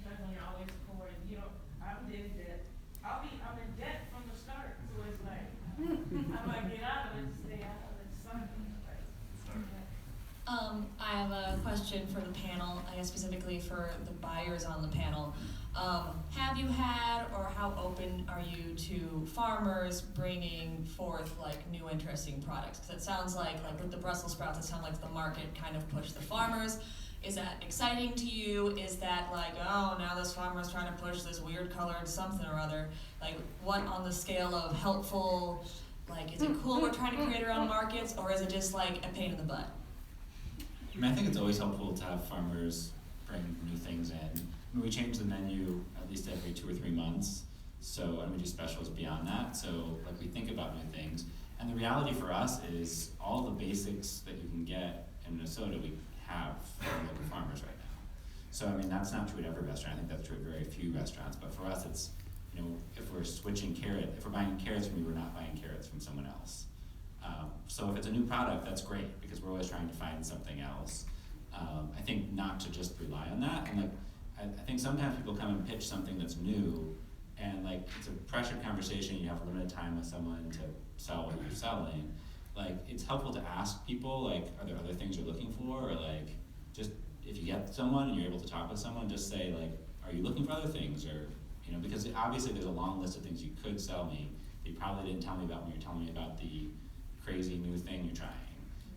Definitely always pouring, you know, I'm in debt. I'm in debt from the start, so it's like, I might get out of it, stay out of it, something. I have a question for the panel, I guess specifically for the buyers on the panel. Have you had, or how open are you to farmers bringing forth like new interesting products? Because it sounds like with the Brussels sprouts, it sounds like the market kind of pushed the farmers. Is that exciting to you? Is that like, oh, now this farmer's trying to push this weird colored something or other? Like, what on the scale of helpful, like, is it cool we're trying to create our own markets, or is it just like a pain in the butt? I mean, I think it's always helpful to have farmers bring new things in. I mean, we change the menu at least every 2 or 3 months, so, and we do specials beyond that, so like we think about new things. And the reality for us is all the basics that you can get in Minnesota, we have from local farmers right now. So, I mean, that's not true at every restaurant. I think that's true at very few restaurants, but for us, it's, you know, if we're switching if we're buying carrots from you, we're not buying carrots from someone else. So if it's a new product, that's great, because we're always trying to find something else. I think not to just rely on that, and like, I think sometimes people come and pitch something that's new, and like, it's a pressured conversation, you have limited time with someone to sell what you're selling. Like, it's helpful to ask people, like, are there other things you're looking for, or like, just, if you get someone and you're able to talk with someone, just say like, are you looking for other things, or, you know, because obviously there's a long list of things you could sell me that you probably didn't tell me about when you're telling me about the crazy new thing you're trying.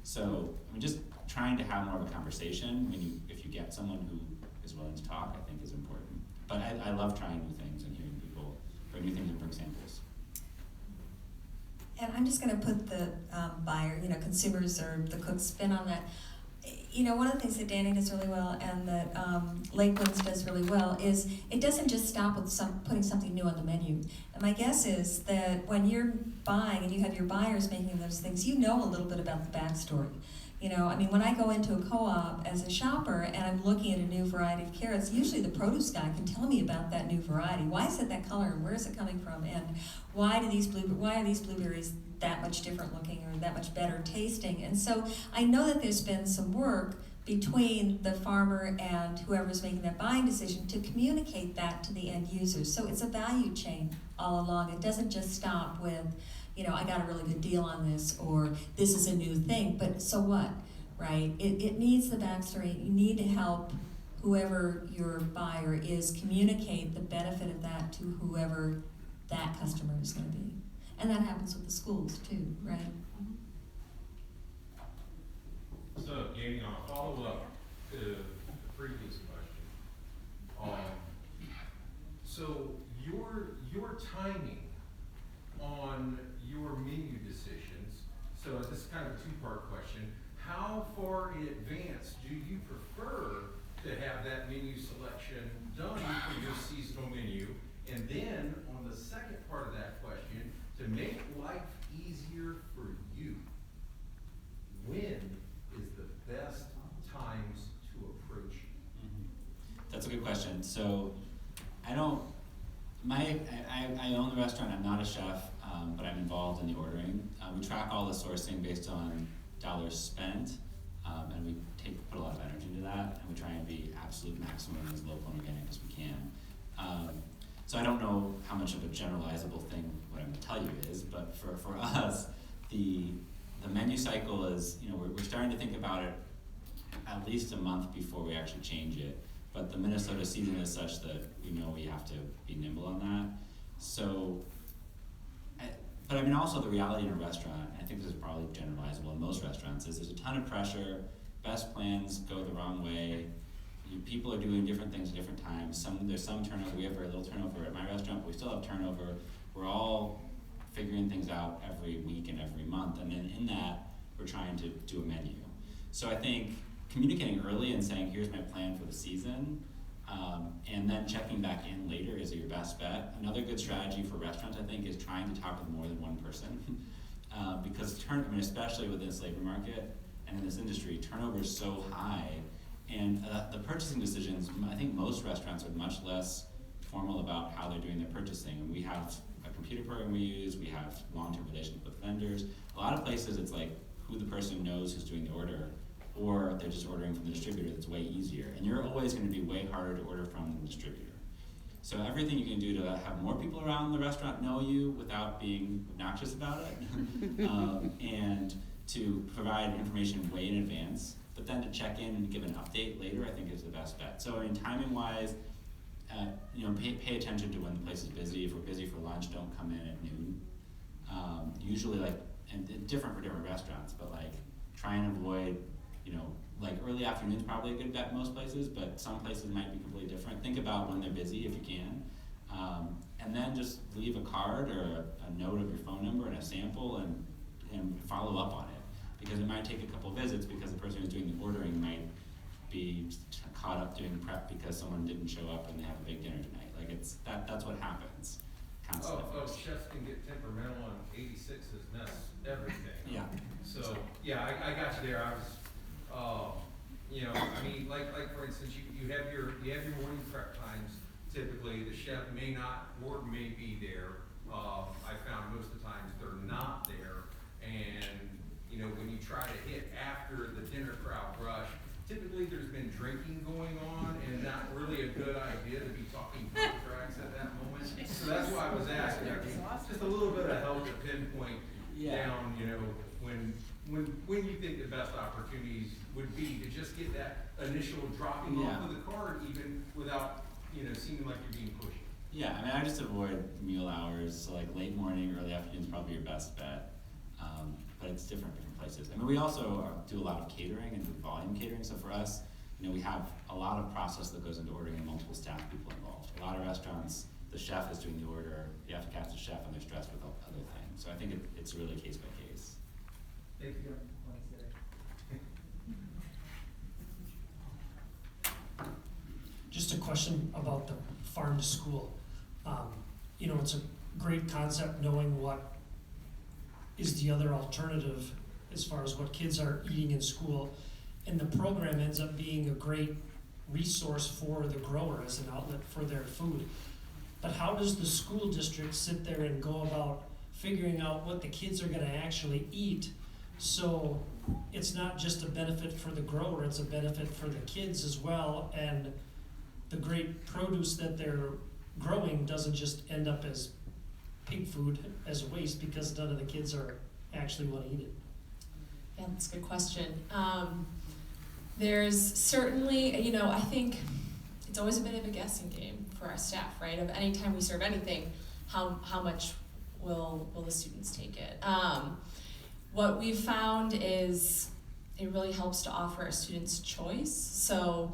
So, I mean, just trying to have more of a conversation if you get someone who is willing to talk, I think is important. But I love trying new things and hearing people bring new things and bring samples. And I'm just going to put the buyer, you know, consumers or the cook spin on that. You know, one of the things that Danny does really well and that Lakeland's does really well is it doesn't just stop with putting something new on the menu. And my guess is that when you're buying and you have your buyers making those things, you know a little bit about the backstory. You know, I mean, when I go into a co-op as a shopper and I'm looking at a new variety of carrots, usually the produce guy can tell me about that new variety. Why is it that color? Where is it coming from? And why are these blueberries that much different looking or that much better tasting? And so I know that there's been some work between the farmer and whoever's making that buying decision to communicate that to the end users. So it's a value chain all along. It doesn't just stop with, you know, I got a really good deal on this, or this is a new thing, but so what, right? It needs the backstory. You need to help whoever your buyer is communicate the benefit of that to whoever that customer is going to be. And that happens with the schools too, right? So, Jamie, I'll follow up to the previous question. So your timing on your menu decisions, so this is kind of a two-part question. How far in advance do you prefer to have that menu selection done for your seasonal menu? And then on the second part of that question, to make life easier for you, when is the best times to approach you? That's a good question. So I own the restaurant. I'm not a chef. but I'm involved in the ordering. We track all the sourcing based on dollars spent, and we put a lot of energy into that, and we try and be absolute maximum as local and organic as we can. So I don't know how much of a generalizable thing what I'm going to tell you is, but for us, the menu cycle is, we're starting to think about it at least a month before we actually change it. But the Minnesota season is such that we know we have to be nimble on that. So, but I mean, also the reality in a restaurant, and I think this is probably generalizable in most restaurants, is there's a ton of pressure. Best plans go the wrong way. People are doing different things at different times. There's some turnover. We have very little turnover at my restaurant, but we still have turnover. We're all figuring things out every week and every month, and then in that, we're trying to do a menu. So I think communicating early and saying, here's my plan for the season, and then checking back in later is your best bet. Another good strategy for restaurants, I think, is trying to talk with more than one person. Because especially with this labor market and in this industry, turnover is so high, and the purchasing decisions, I think most restaurants are much less formal about how they're doing their purchasing. And we have a computer program we use, we have long-term relations with vendors. A lot of places it's like who the person knows who's doing the order, or they're just ordering from the distributor. That's way easier. And you're always going to be way harder to order from than the distributor. So everything you can do to have more people around the restaurant know you without being obnoxious about it, and to provide information way in advance, but then to check in and give an update later, I think is the best bet. So I mean, timing-wise, pay attention to when the place is busy. If we're busy for lunch, don't come in at noon. Usually, and different for different restaurants, but try and avoid, early afternoon's probably a good bet most places, but some places might be completely different. Think about when they're busy if you can. And then just leave a card or a note of your phone number and a sample and follow up on it. Because it might take a couple visits because the person who's doing the ordering might be caught up doing prep because someone didn't show up and they have a big dinner tonight. That's what happens constantly. Chefs can get temperamental, and 86 has messed everything. Yeah. So, yeah, I got you there. I was, like for instance, you have your morning prep times. Typically, the chef may not or may be there. I found most of the times they're not there, and when you try to hit after the dinner crowd rush, typically there's been drinking going on and not really a good idea to be talking contracts at that moment. So that's why I was asking, just a little bit of help to pinpoint down, when you think the best opportunities would be to just get that initial dropping off of the card, even without, seeming like you're being pushy. Yeah, I just avoid meal hours, so late morning, early afternoon is probably your best bet. But it's different places. We also do a lot of catering and do volume catering. So for us, we have a lot of process that goes into ordering and multiple staff people involved. A lot of restaurants, the chef is doing the order. You have to catch the chef and they're stressed with other things. So I think it's really case by case. Thank you. Just a question about the farm to school. It's a great concept knowing what is the other alternative as far as what kids are eating in school. And the program ends up being a great resource for the grower as an outlet for their food. But how does the school district sit there and go about figuring out what the kids are gonna actually eat? So it's not just a benefit for the grower, it's a benefit for the kids as well, and the great produce that they're growing doesn't just end up as pig food as waste because none of the kids are actually want to eat it. Yeah, that's a good question. There's certainly, I think it's always a bit of a guessing game for our staff, right? Of any time we serve anything, how much will the students take it? What we've found is it really helps to offer our students choice. So,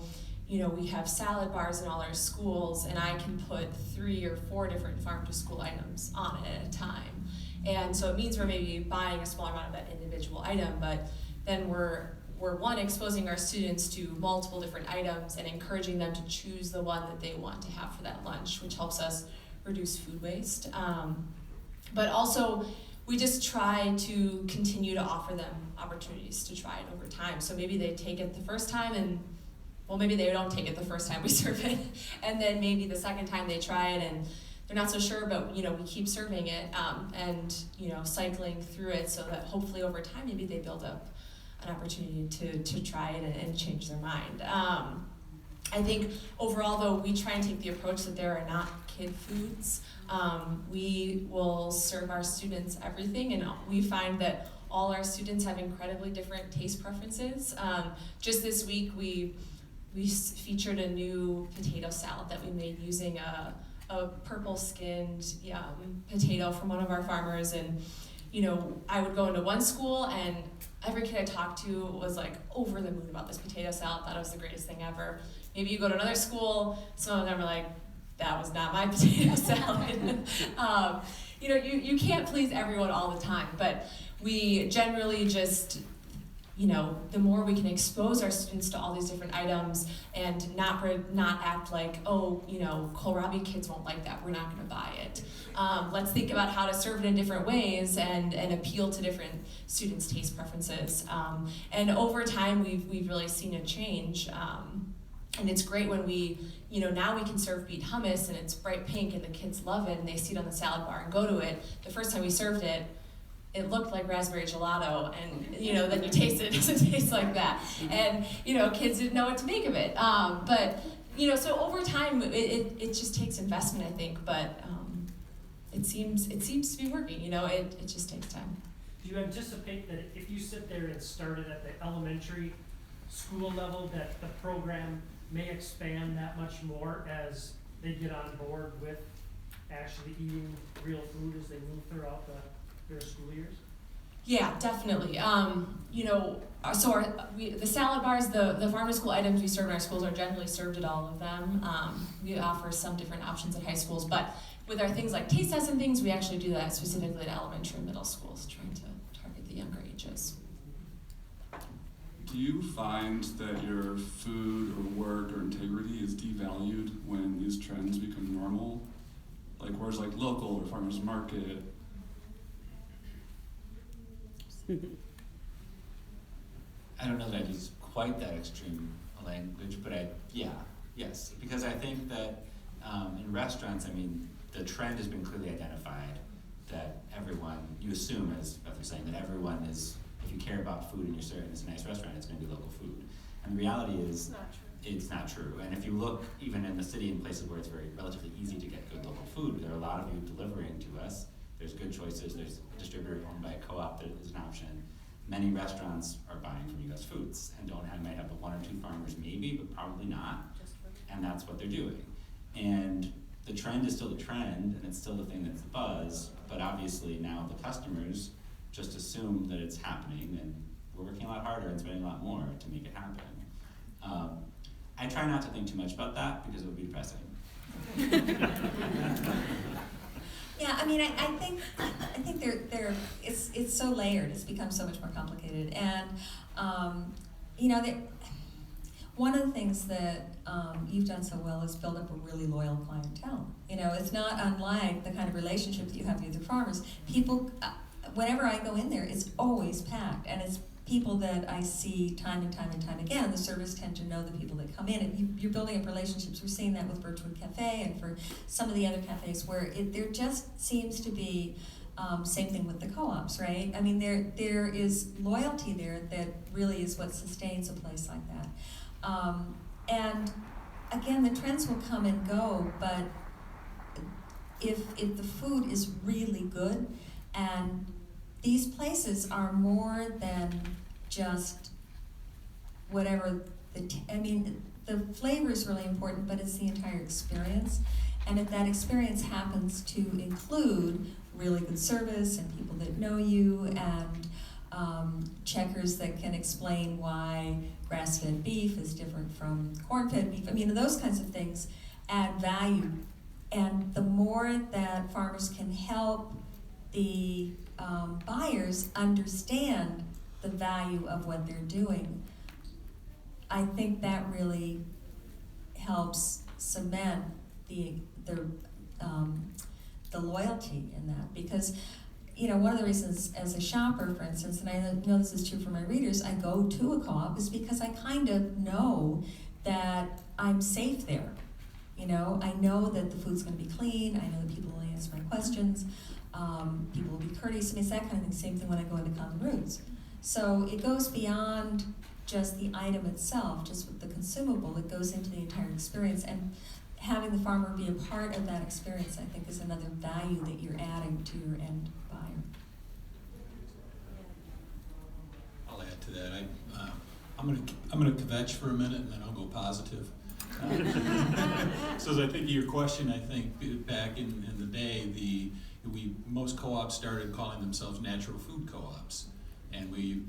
we have salad bars in all our schools, and I can put 3 or 4 different farm to school items on it at a time. And so it means we're maybe buying a smaller amount of that individual item, but then we're exposing our students to multiple different items and encouraging them to choose the one that they want to have for that lunch, which helps us reduce food waste. But also, we just try to continue to offer them opportunities to try it over time. So maybe they take it the first time and maybe they don't take it the first time we serve it, and then maybe the second time they try it and they're not so sure, but we keep serving it, and cycling through it so that hopefully over time maybe they build up an opportunity to try it and change their mind. I think overall though, we try and take the approach that there are not kid foods. We will serve our students everything, and we find that all our students have incredibly different taste preferences. Just this week, we featured a new potato salad that we made using a purple-skinned potato from one of our farmers. And I would go into one school, and every kid I talked to was like over the moon about this potato salad, thought it was the greatest thing ever. Maybe you go to another school, some of them are like, that was not my potato salad. You can't please everyone all the time, but we generally just, the more we can expose our students to all these different items and not act like, kohlrabi kids won't like that, we're not gonna buy it. Let's think about how to serve it in different ways and appeal to different students' taste preferences. And over time, we've really seen a change. And it's great when we, now we can serve beet hummus and it's bright pink and the kids love it and they see it on the salad bar and go to it. The first time we served it, it looked like raspberry gelato, and then you taste it, it doesn't taste like that. And kids didn't know what to make of it. But so over time, it just takes investment, I think. But it seems to be working. It just takes time. Do you anticipate that if you sit there and start it at the elementary school level, that the program may expand that much more as they get on board with actually eating real food as they move throughout their school years? Yeah, definitely. So the salad bars, the farm to school items we serve in our schools are generally served at all of them. We offer some different options at high schools, but with our things like taste tests and things, we actually do that specifically at elementary and middle schools, trying to target the younger ages. Do you find that your food or work or integrity is devalued when these trends become normal? Like words like local or farmers market? I don't know that I'd use quite that extreme language, but yes, because I think that in restaurants, the trend has been clearly identified that everyone, you assume, as Beth was saying, that everyone is, if you care about food and you're serving this a nice restaurant, it's going to be local food. And the reality is, it's not true. And if you look even in the city in places where it's relatively easy to get good local food, there are a lot of you delivering to us. There's good choices. There's a distributor owned by a co-op that is an option. Many restaurants are buying from U.S. Foods and might have one or two farmers maybe, but probably not. And that's what they're doing. And the trend is still the trend, and it's still the thing that's the buzz, but obviously now the customers just assume that it's happening, and we're working a lot harder and spending a lot more to make it happen. I try not to think too much about that because it would be depressing. Yeah, I think it's so layered. It's become so much more complicated, and one of the things that you've done so well is build up a really loyal clientele. It's not unlike the kind of relationship that you have with your farmers. People, whenever I go in there, it's always packed, and it's people that I see time and time and time again. The servers tend to know the people that come in, and you're building up relationships. We're seeing that with Birchwood Cafe and for some of the other cafes where there just seems to be same thing with the co-ops, right? There is loyalty there that really is what sustains a place like that. And again, the trends will come and go, but if the food is really good, and these places are more than just whatever the flavor is really important, but it's the entire experience. And if that experience happens to include really good service and people that know you and checkers that can explain why grass-fed beef is different from corn-fed beef, those kinds of things add value. And the more that farmers can help the buyers understand the value of what they're doing, I think that really helps cement the loyalty in that. Because one of the reasons as a shopper, for instance, and I know this is true for my readers, I go to a co-op is because I kind of know that I'm safe there. You know, I know that the food's gonna be clean, I know that people will answer my questions, people will be courteous, I mean, it's that kind of thing, same thing when I go into Common Roots. So it goes beyond just the item itself, just with the consumable, it goes into the entire experience, and having the farmer be a part of that experience, I think, is another value that you're adding to your end buyer. I'll add to that. I'm gonna kvetch for a minute and then I'll go positive. So as I think of your question, I think back in the day, most co-ops started calling themselves natural food co-ops, and we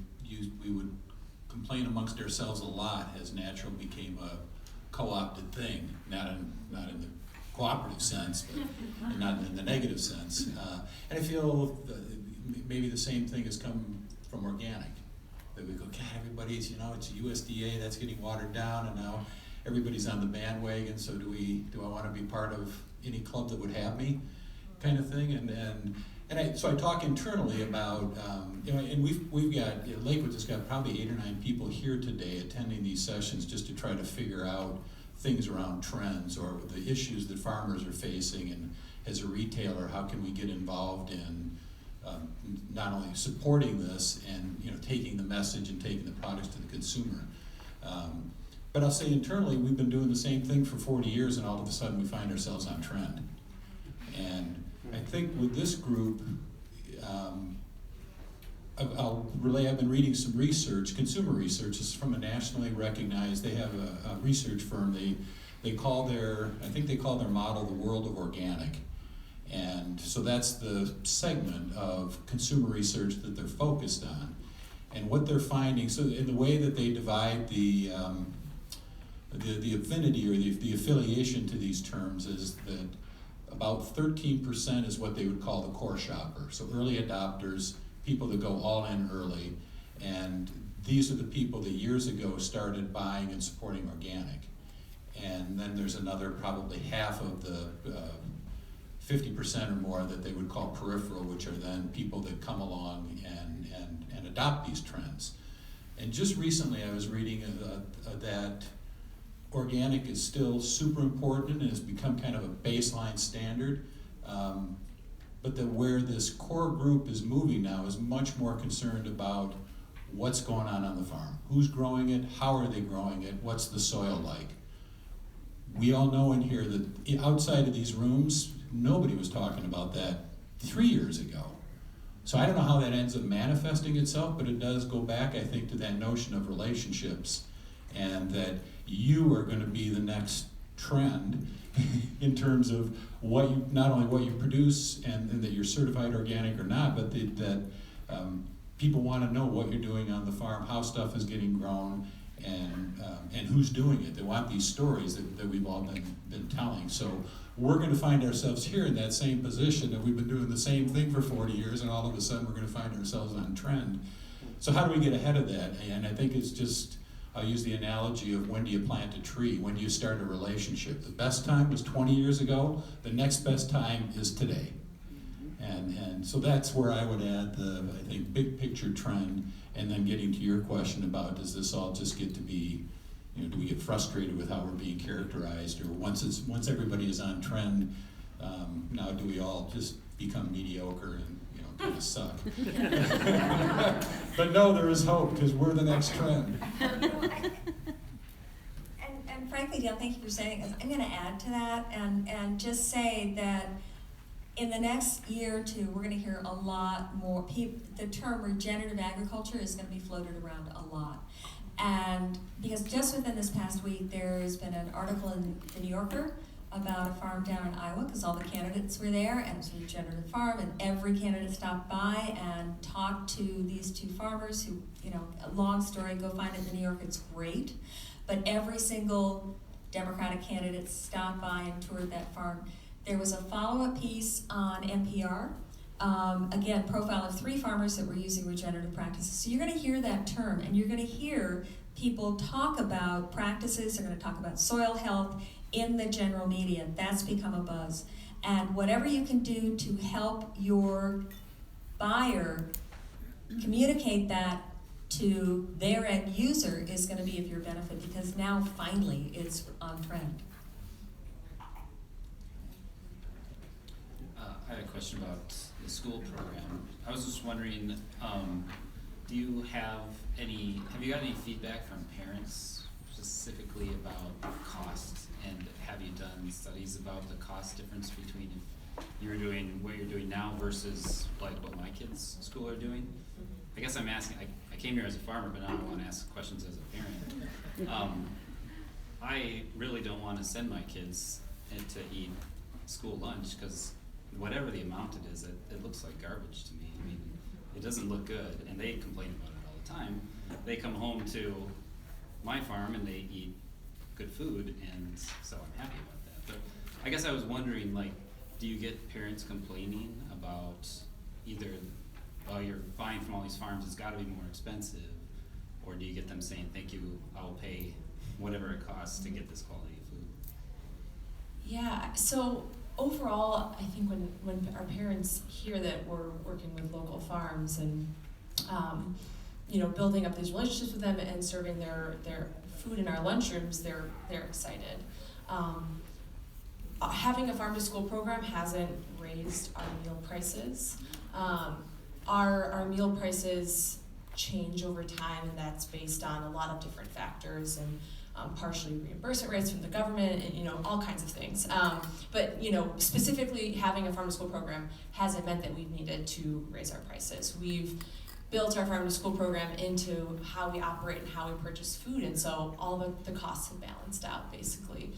would complain amongst ourselves a lot as natural became a co-opted thing, not in the cooperative sense, but not in the negative sense. And I feel maybe the same thing has come from organic. That we go, God, everybody's, it's USDA, that's getting watered down, and now everybody's on the bandwagon, so do I want to be part of any club that would have me, kind of thing, so I talk internally about, and we've got, Lakewood has got probably 8 or 9 people here today attending these sessions just to try to figure out things around trends or the issues that farmers are facing, and as a retailer, how can we get involved in not only supporting this and taking the message and taking the products to the consumer. But I'll say internally, we've been doing the same thing for 40 years, and all of a sudden we find ourselves on trend. And I think with this group, I'll relay, I've been reading some research, consumer research. This is from a nationally recognized, they have a research firm, they call their model the world of organic. And so that's the segment of consumer research that they're focused on. And what they're finding, so in the way that they divide the affinity or the affiliation to these terms is that about 13% is what they would call the core shopper. So early adopters, people that go all in early, and these are the people that years ago started buying and supporting organic. And then there's another probably half of the 50% or more that they would call peripheral, which are then people that come along and adopt these trends. And just recently I was reading that organic is still super important and has become kind of a baseline standard, but that where this core group is moving now is much more concerned about what's going on the farm. Who's growing it? How are they growing it? What's the soil like? We all know in here that outside of these rooms, nobody was talking about that 3 years ago. So I don't know how that ends up manifesting itself, but it does go back, I think, to that notion of relationships, and that you are going to be the next trend in terms of what you, not only what you produce and that you're certified organic or not, but that people want to know what you're doing on the farm, how stuff is getting grown, and who's doing it. They want these stories that we've all been telling. So we're going to find ourselves here in that same position, that we've been doing the same thing for 40 years, and all of a sudden we're going to find ourselves on trend. So how do we get ahead of that? And I think it's just, I'll use the analogy of when do you plant a tree? When do you start a relationship? The best time was 20 years ago. The next best time is today. And so that's where I would add the, I think, big picture trend, and then getting to your question about, does this all just get to be, do we get frustrated with how we're being characterized, or once everybody is on trend, now do we all just become mediocre and kind of suck? But no, there is hope, because we're the next trend. And frankly, Dale, thank you for saying this. I'm going to add to that and just say that in the next year or two, we're going to hear a lot more. The term regenerative agriculture is going to be floated around a lot. And because just within this past week, there's been an article in the New Yorker about a farm down in Iowa, because all the candidates were there, and it was a regenerative farm, and every candidate stopped by and talked to these two farmers who, a long story, go find it in the New York, it's great. But every single Democratic candidate stopped by and toured that farm. There was a follow-up piece on NPR, again, profile of 3 farmers that were using regenerative practices. So you're going to hear that term, and you're going to hear people talk about practices, they're going to talk about soil health in the general media. That's become a buzz. And whatever you can do to help your buyer communicate that to their end user is going to be of your benefit, because now finally it's on trend. I had a question about the school program. I was just wondering, do you have you got any feedback from parents specifically about cost? And have you done studies about the cost difference between if you're doing what you're doing now versus like what my kids' school are doing? I guess I'm asking, I came here as a farmer, but now I want to ask questions as a parent. I really don't want to send my kids to eat school lunch because whatever the amount it is, it looks like garbage to me. I mean, it doesn't look good, and they complain about it all the time. They come home to my farm and they eat good food, and so I'm happy about that. But I guess I was wondering, like, do you get parents complaining about either, well, you're buying from all these farms, it's gotta be more expensive, or do you get them saying, thank you, I'll pay whatever it costs to get this quality of food? Yeah, so overall, I think when our parents hear that we're working with local farms and building up these relationships with them and serving their food in our lunchrooms, they're excited. Having a farm to school program hasn't raised our meal prices. Our meal prices change over time, and that's based on a lot of different factors and partially reimbursement rates from the government and all kinds of things. But specifically having a farm to school program hasn't meant that we've needed to raise our prices. We've built our farm to school program into how we operate and how we purchase food, and so all the costs have balanced out basically.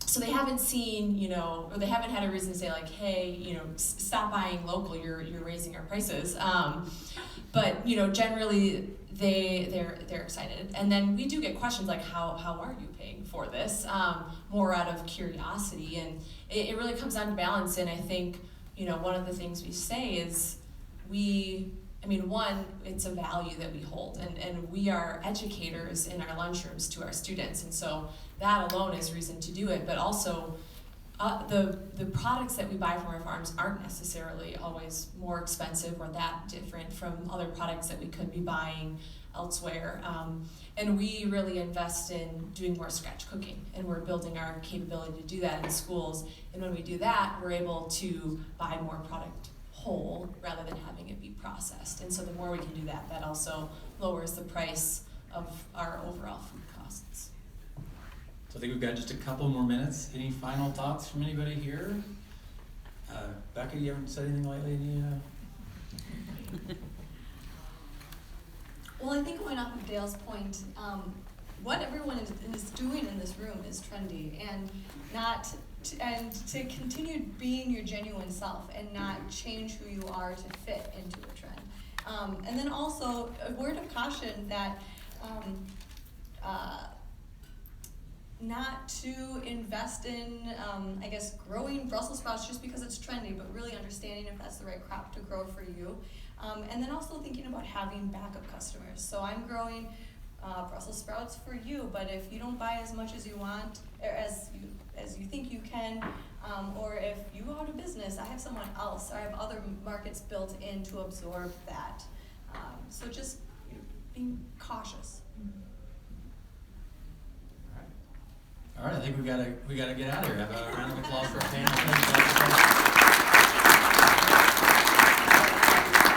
So they haven't seen, or they haven't had a reason to say like, hey, stop buying local, you're raising our prices. But generally they're excited. And then we do get questions like, how are you paying for this? More out of curiosity, and it really comes down to balance. And I think, one of the things we say is one, it's a value that we hold, and we are educators in our lunchrooms to our students, and so that alone is reason to do it. But also, the products that we buy from our farms aren't necessarily always more expensive or that different from other products that we could be buying elsewhere. And we really invest in doing more scratch cooking, and we're building our capability to do that in schools. And when we do that, we're able to buy more product whole rather than having it be processed. And so the more we can do that, that also lowers the price of our overall food costs. So I think we've got just a couple more minutes. Any final thoughts from anybody here? Becca, you haven't said anything lately? Well, I think going off of Dale's point, what everyone is doing in this room is trendy, and to continue being your genuine self and not change who you are to fit into a trend. And then also a word of caution that not to invest in, growing Brussels sprouts just because it's trendy, but really understanding if that's the right crop to grow for you. And then also thinking about having backup customers. So I'm growing Brussels sprouts for you, but if you don't buy as much as you want, or as you think you can, or if you go out of business, I have someone else, or I have other markets built in to absorb that. So just being cautious. All right, I think we gotta get out of here. Have a round of applause for our panel.